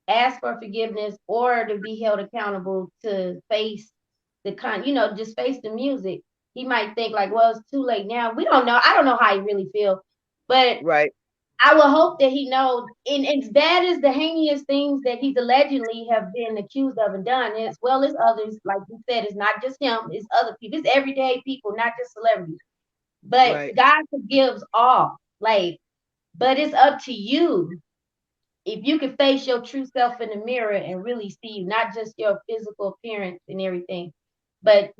ask for forgiveness or to be held accountable to face just face the music. He might think like, well, it's too late now. We don't know. I don't know how he really feels, but Right. I will hope that he knows. And as bad as the heinous things that he's allegedly have been accused of and done, as well as others, like you said, it's not just him, it's other people, it's everyday people, not just celebrities. But Right. God forgives all. Like, but it's up to you if you can face your true self in the mirror and really see you, not just your physical appearance and everything. But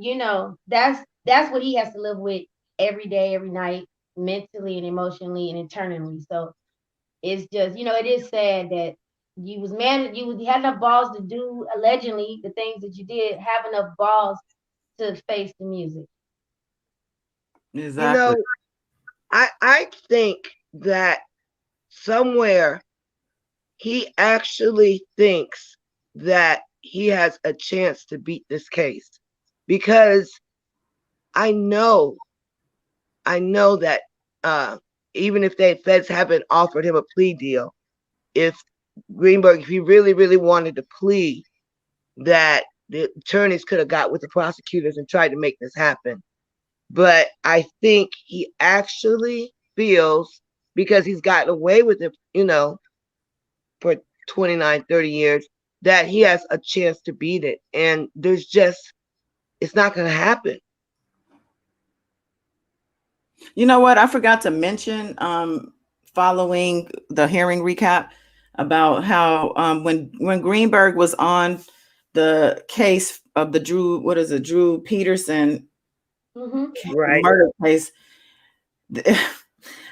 that's what he has to live with every day, every night, mentally and emotionally and internally. So it's just, it is sad that you had enough balls to do allegedly the things that you did, have enough balls to face the music. Exactly. I think that somewhere he actually thinks that he has a chance to beat this case because I know that even if the feds haven't offered him a plea deal, if Greenberg, if he really, really wanted to plea, that the attorneys could have got with the prosecutors and tried to make this happen. But I think he actually feels, because he's gotten away with it, for 29, 30 years, that he has a chance to beat it. And it's not going to happen. You know what? I forgot to mention, following the hearing recap, about how when Greenberg was on the case of the Drew Peterson Right. murder case.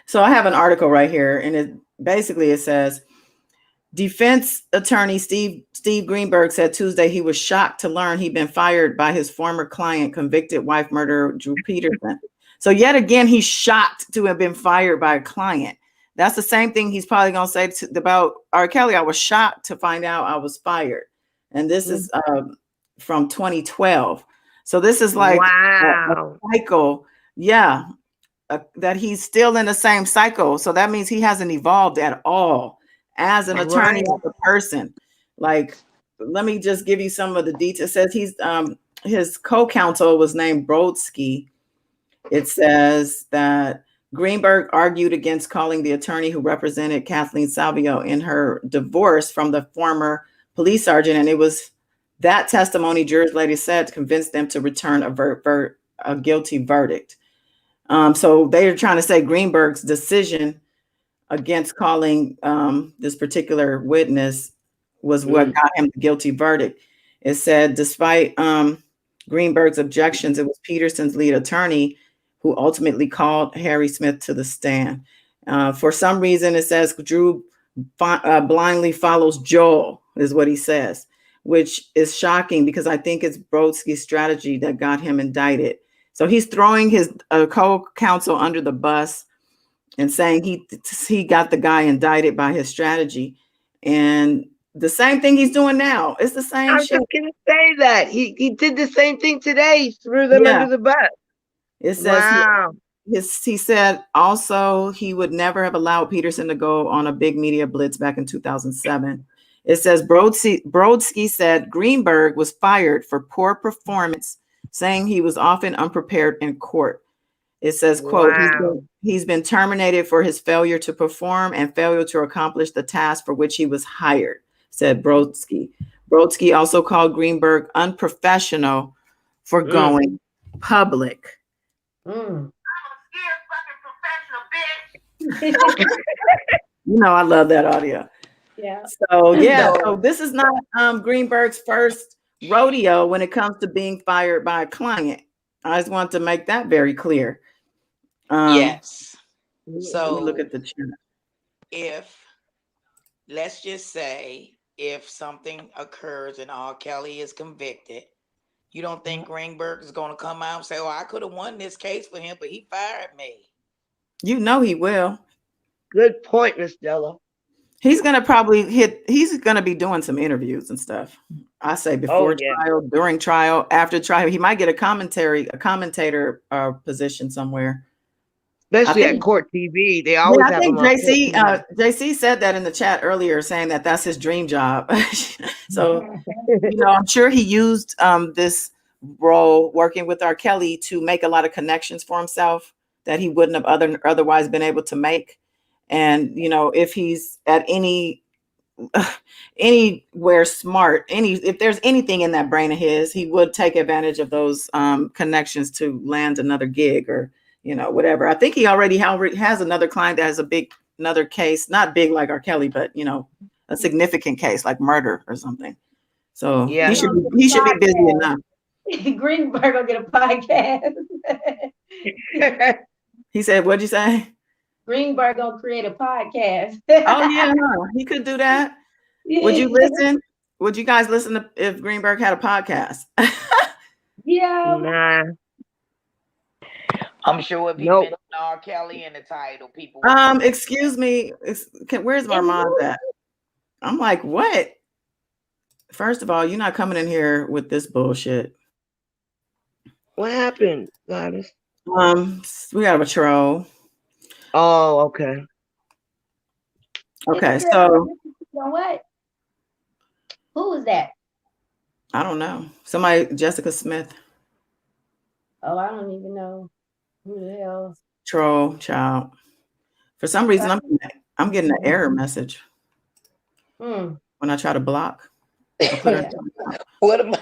So I have an article right here, and it says, defense attorney Steve Greenberg said Tuesday he was shocked to learn he'd been fired by his former client, convicted wife murderer Drew Peterson. So yet again, he's shocked to have been fired by a client. That's the same thing he's probably going to say about R. Kelly. I was shocked to find out I was fired. And this is from 2012. So this is like wow. a cycle. Yeah. That he's still in the same cycle. So that means he hasn't evolved at all as an attorney, as a person. Like, let me just give you some of the details. It says his co-counsel was named Brodsky. It says that Greenberg argued against calling the attorney who represented Kathleen Salvio in her divorce from the former police sergeant, and it was that testimony, jurors later said, convinced them to return a guilty verdict. So they are trying to say Greenberg's decision against calling this particular witness was what got him the guilty verdict. It said, despite Greenberg's objections, it was Peterson's lead attorney who ultimately called Harry Smith to the stand. For some reason, it says Drew blindly follows Joel, is what he says, which is shocking because I think it's Brodsky's strategy that got him indicted. So he's throwing his co-counsel under the bus and saying he got the guy indicted by his strategy. And the same thing he's doing now. It's the same I was shit. just gonna say that. He did the same thing today. He threw them Yeah. under the bus. It says Wow. he said also he would never have allowed Peterson to go on a big media blitz back in 2007. It says Brodsky said Greenberg was fired for poor performance, saying he was often unprepared in court. It says, quote, Wow. he's been terminated for his failure to perform and failure to accomplish the task for which he was hired, said Brodsky. Brodsky also called Greenberg unprofessional for going public. Mm. You know, I love that audio. Yeah. So yeah, so this is not Greenberg's first rodeo when it comes to being fired by a client. I just want to make that very clear. Yes. Let me So look at the chat. if, let's just say, if something occurs and R. Kelly is convicted, you don't think Greenberg is going to come out and say, "Oh, I could have won this case for him, but he fired me"? You know he will. Good point, Miss Della. He's gonna probably he's gonna be doing some interviews and stuff. I say before trial, during trial, after trial. He might get a commentator position somewhere. Especially at Court TV. They always have him on Court TV. JC said that in the chat earlier, saying that that's his dream job. So, you know, I'm sure he used this role working with R. Kelly to make a lot of connections for himself that he wouldn't have otherwise been able to make. And, you know, if he's at anywhere smart, if there's anything in that brain of his, he would take advantage of those connections to land another gig or, you know, whatever. I think he already has another client that has another case, not big like R. Kelly, but, you know, a significant case like murder or something. So yeah, he should be busy enough. Greenberg will get a podcast. He said, what'd you say? Greenberg gonna create a podcast. Oh yeah, he could do that. Would you listen? Would you guys listen if Greenberg had a podcast? Yeah. Nah. I'm sure if he mentioned R. Kelly in the title, people. Excuse me. Where's Marmont at? I'm like, what? First of all, you're not coming in here with this bullshit. What happened, Gladys? We have a troll. Oh, okay. Okay, so you know what? Who is that? I don't know. Somebody, Jessica Smith. Oh, I don't even know who the hell. Troll child. For some reason, I'm getting an error message when I try to block. What am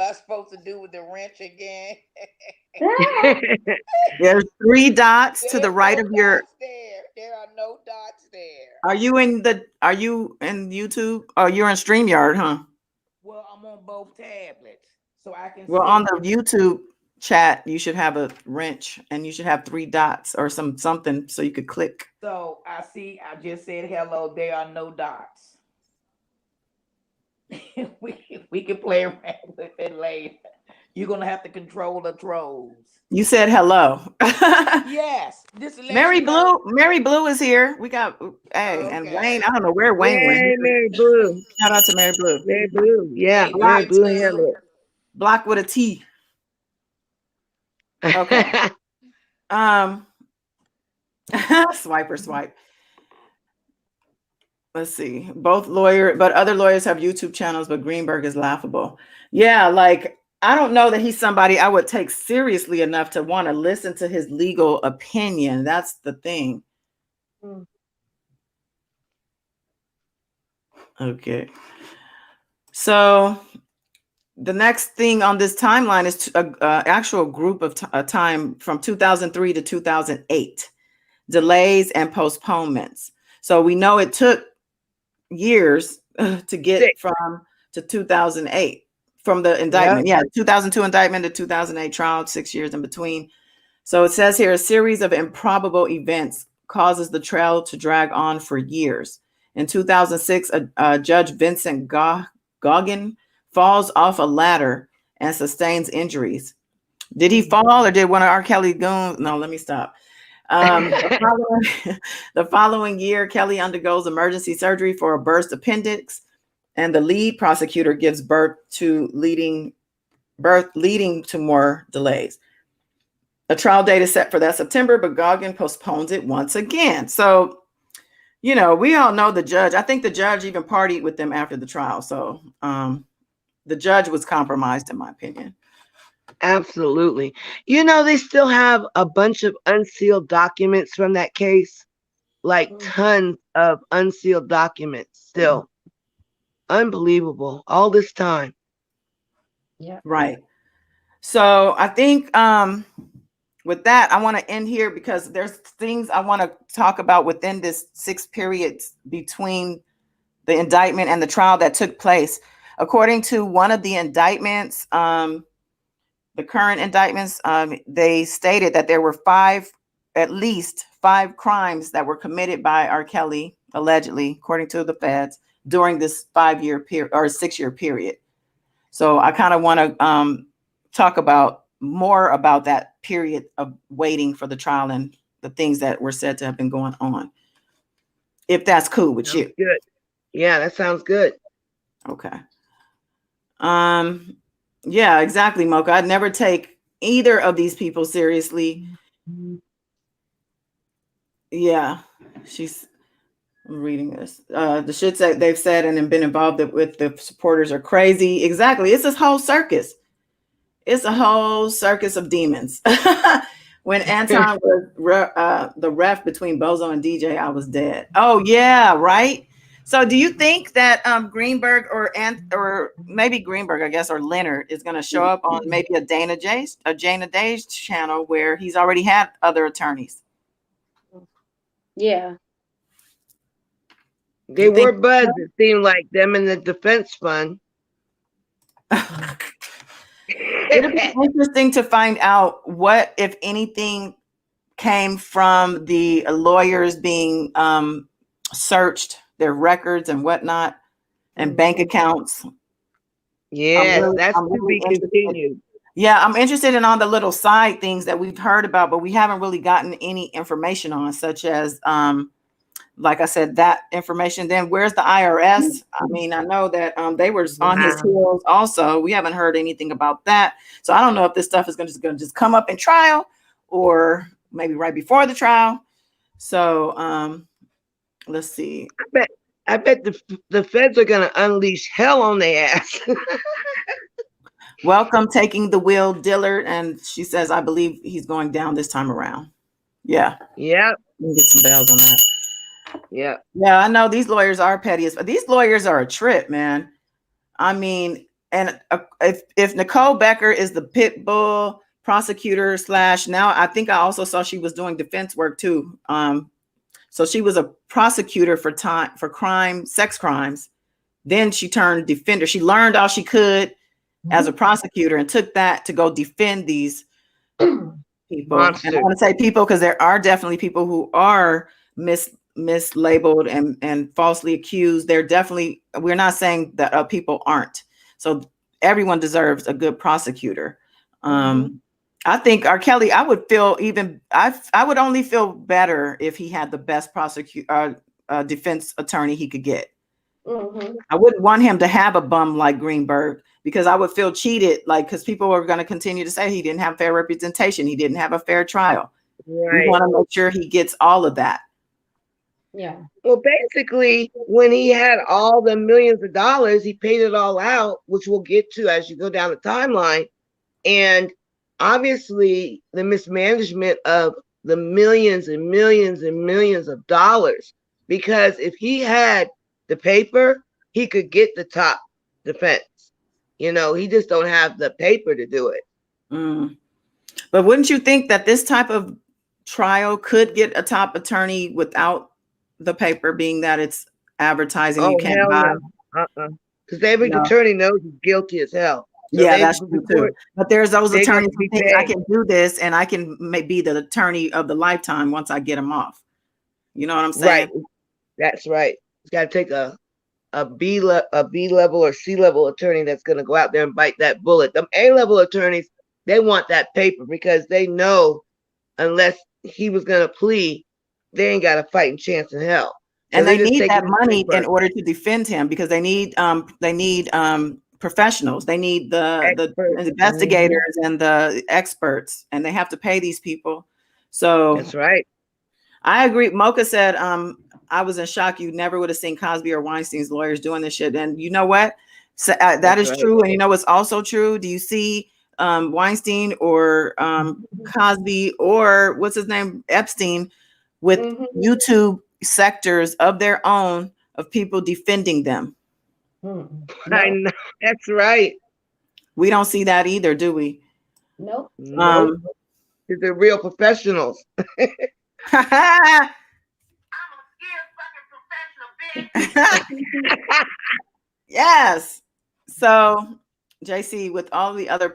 I supposed to do with the wrench again? There's 3 dots to the right of your. There are no dots there. Are you in YouTube? Oh, you're in StreamYard, huh? Well, I'm on both tablets, so I can. Well, on the YouTube chat, you should have a wrench, and you should have 3 dots or something so you could click. So I see. I just said hello. There are no dots. we can play around with it later. You're gonna have to control the trolls. You said hello. Yes. Mary Blue is here. We got and Wayne. I don't know where Wayne went. Hey, Mary Blue. Shout out to Mary Blue. Mary Blue. Yeah, Mary Blue handle it. Block with a T. Okay. Swipe. Let's see. But other lawyers have YouTube channels, but Greenberg is laughable. Yeah, like I don't know that he's somebody I would take seriously enough to want to listen to his legal opinion. That's the thing. Mm. Okay. So the next thing on this timeline is an actual group of time from 2003 to 2008, delays and postponements. So we know it took years to get to 2008 from the indictment. Yeah, 2002 indictment to 2008 trial, 6 years in between. So it says here, a series of improbable events causes the trial to drag on for years. In 2006, Judge Vincent Goggin falls off a ladder and sustains injuries. Did he fall or did one of R. Kelly goons? No, let me stop. The following year, Kelly undergoes emergency surgery for a burst appendix, and the lead prosecutor gives birth leading to more delays. A trial date is set for that September, but Goggin postpones it once again. So, you know, we all know the judge. I think the judge even partied with them after the trial. So the judge was compromised, in my opinion. Absolutely. You know, they still have a bunch of unsealed documents from that case, like tons of unsealed documents still. Unbelievable. All this time. Yeah. Right. So I think with that, I want to end here because there's things I want to talk about within this 6 periods between the indictment and the trial that took place. According to one of the indictments, the current indictments, they stated that there were at least five crimes that were committed by R. Kelly, allegedly, according to the feds, during this 5-year period or 6-year period. So I kind of want to talk about more about that period of waiting for the trial and the things that were said to have been going on. If that's cool with you. Good. Yeah, that sounds good. Okay. Yeah, exactly, Mocha. I'd never take either of these people seriously. Yeah, I'm reading this. The shit that they've said and been involved with the supporters are crazy. Exactly. It's this whole circus. It's a whole circus of demons. When Anton was the ref between Bozo and DJ, I was dead. Oh, yeah, right? So do you think that Greenberg or maybe Greenberg, I guess, or Leonard is going to show up on maybe a Jana Day's channel where he's already had other attorneys? Yeah. They were buds, it seemed like, them in the defense fund. It'll be interesting to find out what, if anything, came from the lawyers being searched, their records and whatnot, and bank accounts. Yeah, that's to be continued. Yeah, I'm interested in all the little side things that we've heard about, but we haven't really gotten any information on, such as, like I said, that information. Then where's the IRS? I mean, I know that they were on his heels also. We haven't heard anything about that. So I don't know if this stuff is going to just come up in trial or maybe right before the trial. So let's see. I bet the feds are going to unleash hell on their ass. Welcome, taking the wheel, Dillard. And she says, I believe he's going down this time around. Yeah. Yep. Let me get some bells on that. Yeah. Yeah, I know these lawyers are petty, but these lawyers are a trip, man. I mean, and if Nicole Becker is the pit bull prosecutor / now I think I also saw she was doing defense work too. So she was a prosecutor for sex crimes. Then she turned defender. She learned all she could as a prosecutor and took that to go defend these people. And I want to say people because there are definitely people who are mislabeled and falsely accused. We're not saying that people aren't. So everyone deserves a good prosecutor. I think R. Kelly, I would only feel better if he had the best defense attorney he could get. I wouldn't want him to have a bum like Greenberg because I would feel cheated, because people are going to continue to say he didn't have fair representation. He didn't have a fair trial. Right. We want to make sure he gets all of that. Yeah. Well, basically, when he had all the millions of dollars, he paid it all out, which we'll get to as you go down the timeline. And obviously the mismanagement of the millions and millions and millions of dollars, because if he had the paper, he could get the top defense. You know, he just don't have the paper to do it. Mm. But wouldn't you think that this type of trial could get a top attorney without the paper, being that it's advertising? You can't hell buy. no. Because every No. attorney knows he's guilty as hell. So Yeah, they- that's true too. But there's those they attorneys gonna be who think I paid. can do this and I can be the attorney of the lifetime once I get them off. You know what I'm saying? Right. That's right. It's got to take a B level or C level attorney that's going to go out there and bite that bullet. Them A level attorneys, they want that paper because they know unless he was going to plea, they ain't got a fighting chance in hell. So And they just need take that it to money paper. in order to defend him, because they need professionals. They need the Experts. investigators and the experts, and they have to pay these people. So That's right. I agree. Mocha said, I was in shock. You never would have seen Cosby or Weinstein's lawyers doing this shit. And you know what? So, that That's is right. true. And you know what's also true? Do you see Weinstein or Cosby or what's his name, Epstein, with YouTube sectors of their own of people defending them? I know. That's right. We don't see that either, do we? Nope. Nope. They're real professionals. I'm a scared fucking professional bitch. Yes. So, JC, with all the other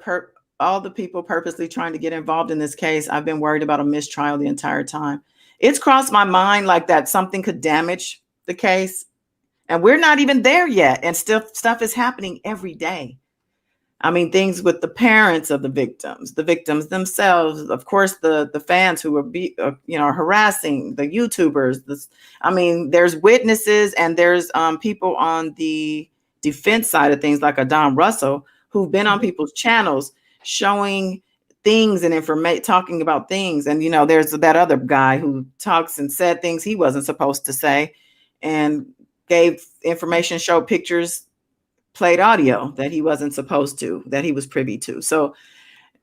all the people purposely trying to get involved in this case, I've been worried about a mistrial the entire time. It's crossed my mind like that something could damage the case, and we're not even there yet, and still stuff is happening every day. I mean, things with the parents of the victims themselves, of course, the fans who are harassing the YouTubers. I mean, there's witnesses and there's people on the defense side of things, like a Don Russell, who've been on people's channels showing things and information, talking about things. And, you know, there's that other guy who talks and said things he wasn't supposed to say and gave information, showed pictures, played audio that he wasn't supposed to, that he was privy to. So,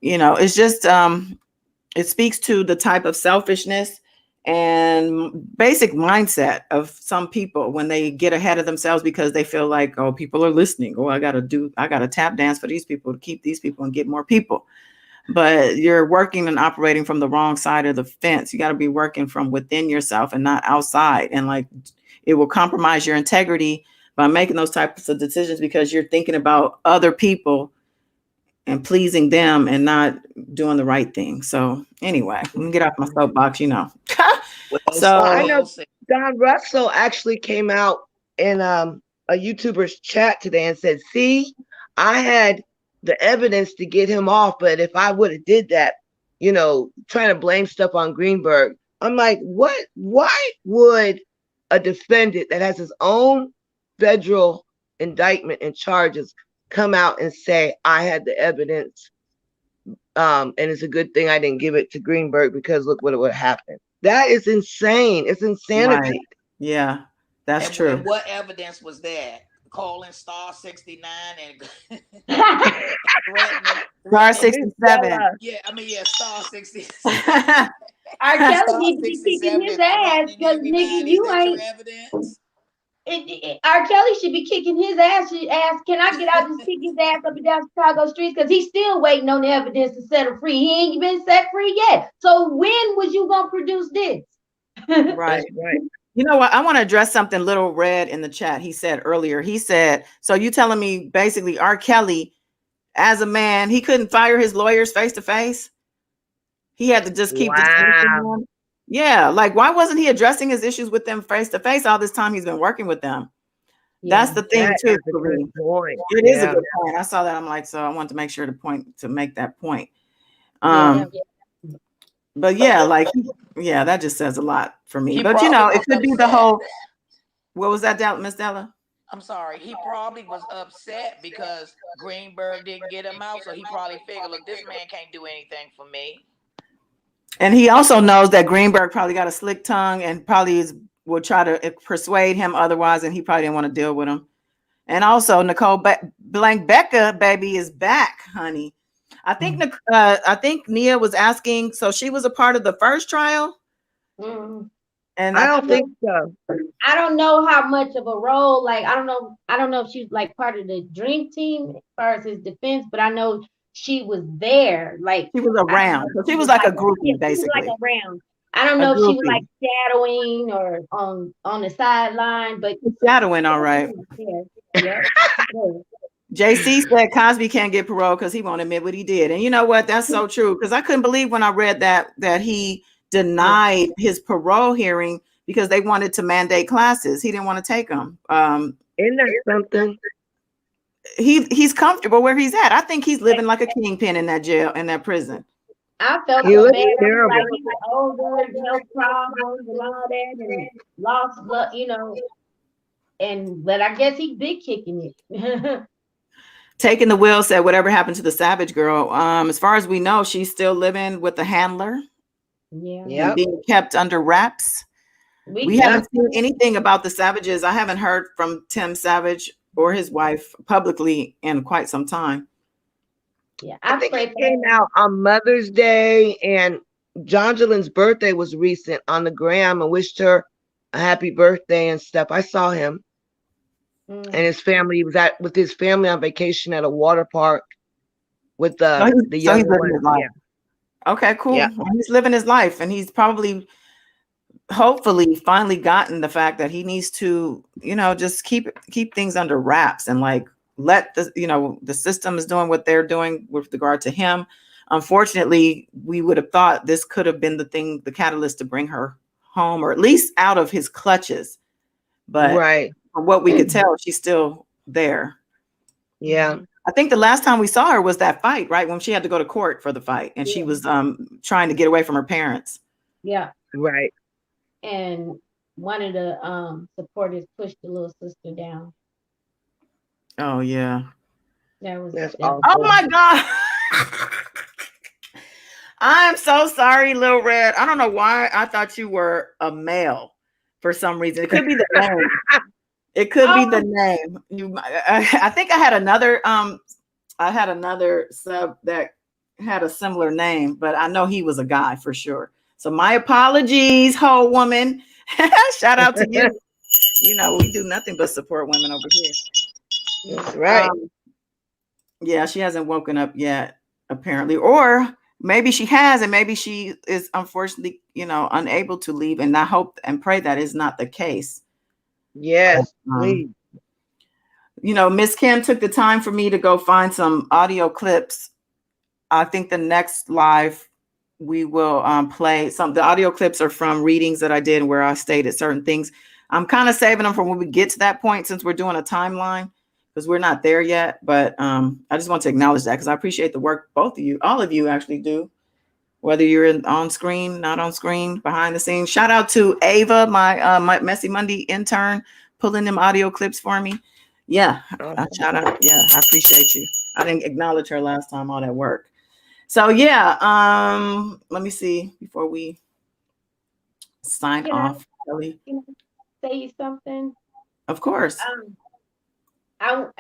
you know, it's just, it speaks to the type of selfishness and basic mindset of some people when they get ahead of themselves because they feel like, oh, people are listening. Oh, I got to tap dance for these people to keep these people and get more people. But you're working and operating from the wrong side of the fence. You got to be working from within yourself and not outside. And like, it will compromise your integrity by making those types of decisions because you're thinking about other people and pleasing them and not doing the right thing. So anyway, let me get off my soapbox, you know. So I know Don Russell actually came out in a YouTuber's chat today and said, see, I had the evidence to get him off, but if I would have did that, you know, trying to blame stuff on Greenberg, I'm like, what? Why would a defendant that has his own federal indictment and charges come out and say, I had the evidence, and it's a good thing I didn't give it to Greenberg because look what would happen. That is insane. It's insanity. Right. Yeah, that's true. And what evidence was that? Calling star 69 and Star 67. Yeah, I mean, yeah, star 67. R. Kelly need to be kicking his ass because nigga, you ain't. R. Kelly should be kicking his ass. Can I get out and kick his ass up and down Chicago streets? Because he's still waiting on the evidence to set him free. He ain't been set free yet. So when was you gonna produce this? Right. You know what? I want to address something Little Red in the chat. He said earlier, he said, so you telling me basically R. Kelly, as a man, he couldn't fire his lawyers face to face? He had to just keep the yeah, like why wasn't he addressing his issues with them face to face all this time he's been working with them? Yeah, that's the thing too. It is a good point. I saw that. I'm like, so I want to make sure to make that point. But yeah, like, yeah, that just says a lot for me. But you know, it could be the whole, what was that, Miss Della? I'm sorry. He probably was upset because Greenberg didn't get him out. So he probably figured, look, this man can't do anything for me. And he also knows that Greenberg probably got a slick tongue and probably will try to persuade him otherwise. And he probably didn't want to deal with him. And also Nicole Blank Becca, baby, is back, honey. I think Nia was asking. So she was a part of the first trial, Mhm. and I don't think so. I don't know how much of a role, like I don't know if she's like part of the dream team as far as his defense, but I know she was there. Like she was I don't know around. if So she she was was like a like yeah, groupie, she was like basically. around. I don't A know if she was like groupie. shadowing or on the sideline, but Shadowing, all right. yeah, yeah. JC said Cosby can't get parole because he won't admit what he did. And you know what? That's so true. Because I couldn't believe when I read that he denied his parole hearing because they wanted to mandate classes. He didn't want to take them. Isn't that something? He's comfortable where he's at. I think he's living like a kingpin in that jail, in that prison. I felt He so looks bad. I was terrible. like, he was older, health problems and all that, and lost blood, but I guess he big kicking it. Taking the wheel said, whatever happened to the Savage girl? As far as we know, she's still living with the handler Yeah. and Yep. being kept under wraps. We haven't seen anything about the Savages. I haven't heard from Tim Savage or his wife publicly in quite some time. Yeah, I think it came out on Mother's Day, and Jonjulin's birthday was recent on the gram. I wished her a happy birthday and stuff. I saw him and his family. He was with his family on vacation at a water park with the young one. Yeah. Okay, cool. Yeah. Well, he's living his life, and he's probably, hopefully, finally gotten the fact that he needs to, just keep things under wraps and like let the system is doing what they're doing with regard to him. Unfortunately, we would have thought this could have been the catalyst to bring her home, or at least out of his clutches. But from what we could tell, she's still there. Yeah. I think the last time we saw her was that fight, right? When she had to go to court for the fight, and she was trying to get away from her parents. Yeah. Right. And one of the supporters pushed the little sister down. Oh yeah. That's awful. Oh my God. I'm so sorry, Lil Red. I don't know why I thought you were a male for some reason. It could be the name. It could be the name. I think I had another sub that had a similar name, but I know he was a guy for sure. So my apologies, whole woman. Shout out to you. We do nothing but support women over here. That's right. Yeah, she hasn't woken up yet, apparently. Or maybe she has, and maybe she is unfortunately, unable to leave. And I hope and pray that is not the case. Yes, please. Miss Kim took the time for me to go find some audio clips. I think the next live we will play some. The audio clips are from readings that I did where I stated certain things. I'm kind of saving them for when we get to that point, since we're doing a timeline, because we're not there yet. But I just want to acknowledge that, because I appreciate the work all of you actually do, whether you're on screen, not on screen, behind the scenes. Shout out to Ava, my Messy Monday intern, pulling them audio clips for me. Yeah, shout out. Yeah, I appreciate you. I didn't acknowledge her last time, all that work. So yeah, let me see before we sign off. Kelly, can I say something? Of course.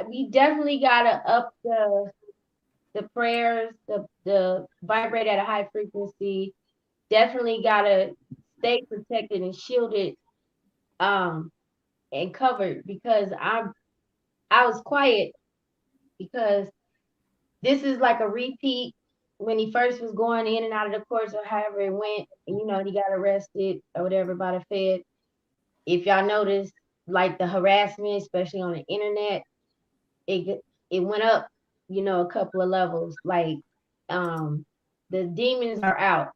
We definitely gotta up the prayers, the vibrate at a high frequency. Definitely gotta stay protected and shielded, and covered, because I was quiet because this is like a repeat when he first was going in and out of the courts, or however it went, and he got arrested or whatever by the Fed. If y'all notice, like the harassment, especially on the internet, it went up, a couple of levels. Like the demons are out.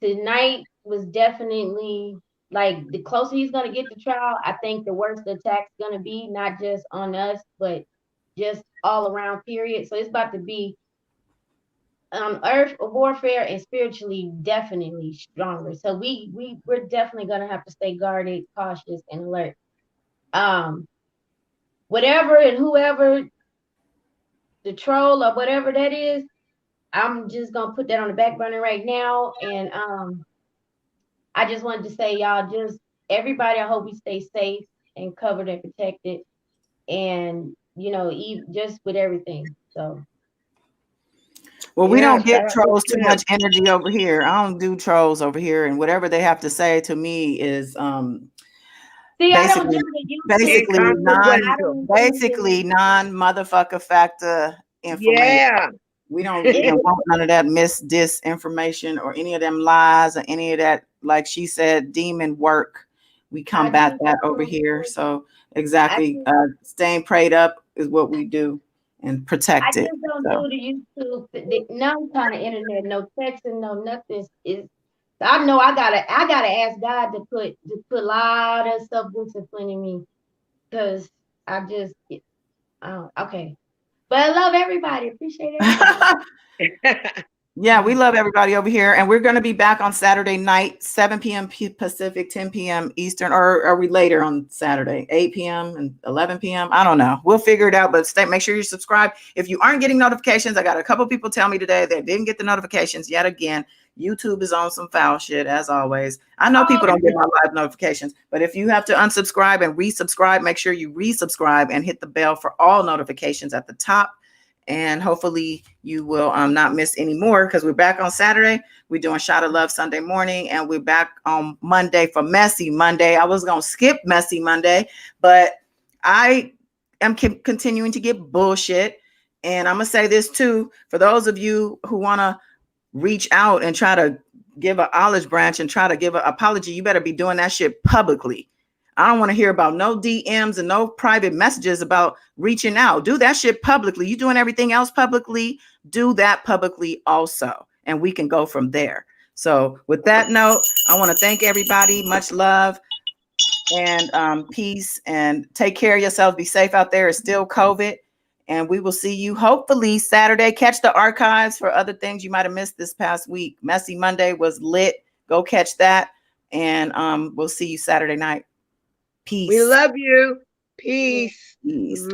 Tonight was definitely, like, the closer he's gonna get to trial, I think the worse the attack's gonna be, not just on us, but just all around, period. So it's about to be earth warfare, and spiritually definitely stronger. So we're definitely gonna have to stay guarded, cautious, and alert. Whatever and whoever the troll or whatever that is, I'm just gonna put that on the back burner right now. And I just wanted to say, y'all, just everybody, I hope we stay safe and covered and protected, and just with everything. So Well, we Yeah, don't get shout out to trolls too Kim. much energy over here. I don't do trolls over here, and whatever they have to say to me is See, I don't basically do the YouTube. basically I don't do basically non motherfucker factor information. Yeah. We don't want none of that disinformation or any of them lies or any of that, like she said, demon work. We combat that over here. So exactly, staying prayed up is what we do and protect I it. just don't So. do the YouTube, no kind of internet, no texting, no nothing. Is I know I gotta ask God to put a lot of self discipline in me, because I just okay. But I love everybody. Appreciate everybody. Yeah, we love everybody over here, and we're going to be back on Saturday night, 7 p.m. Pacific, 10 p.m. Eastern, or are we later on Saturday, 8 p.m. and 11 p.m.? I don't know. We'll figure it out, but make sure you subscribe. If you aren't getting notifications, I got a couple people tell me today they didn't get the notifications yet again. YouTube is on some foul shit, as always. I know people don't get my live notifications, but if you have to unsubscribe and resubscribe, make sure you resubscribe and hit the bell for all notifications at the top. And hopefully you will not miss any more, because we're back on Saturday. We're doing Shot of Love Sunday morning, and we're back on Monday for Messy Monday. I was going to skip Messy Monday, but I am continuing to get bullshit. And I'm going to say this too, for those of you who want to reach out and try to give an olive branch and try to give an apology, you better be doing that shit publicly. I don't want to hear about no DMs and no private messages about reaching out. Do that shit publicly. You doing everything else publicly, do that publicly also. And we can go from there. So with that note, I want to thank everybody. Much love and peace, and take care of yourself. Be safe out there. It's still COVID. And we will see you hopefully Saturday. Catch the archives for other things you might have missed this past week. Messy Monday was lit. Go catch that. And we'll see you Saturday night. Peace. We love you. Peace. Peace.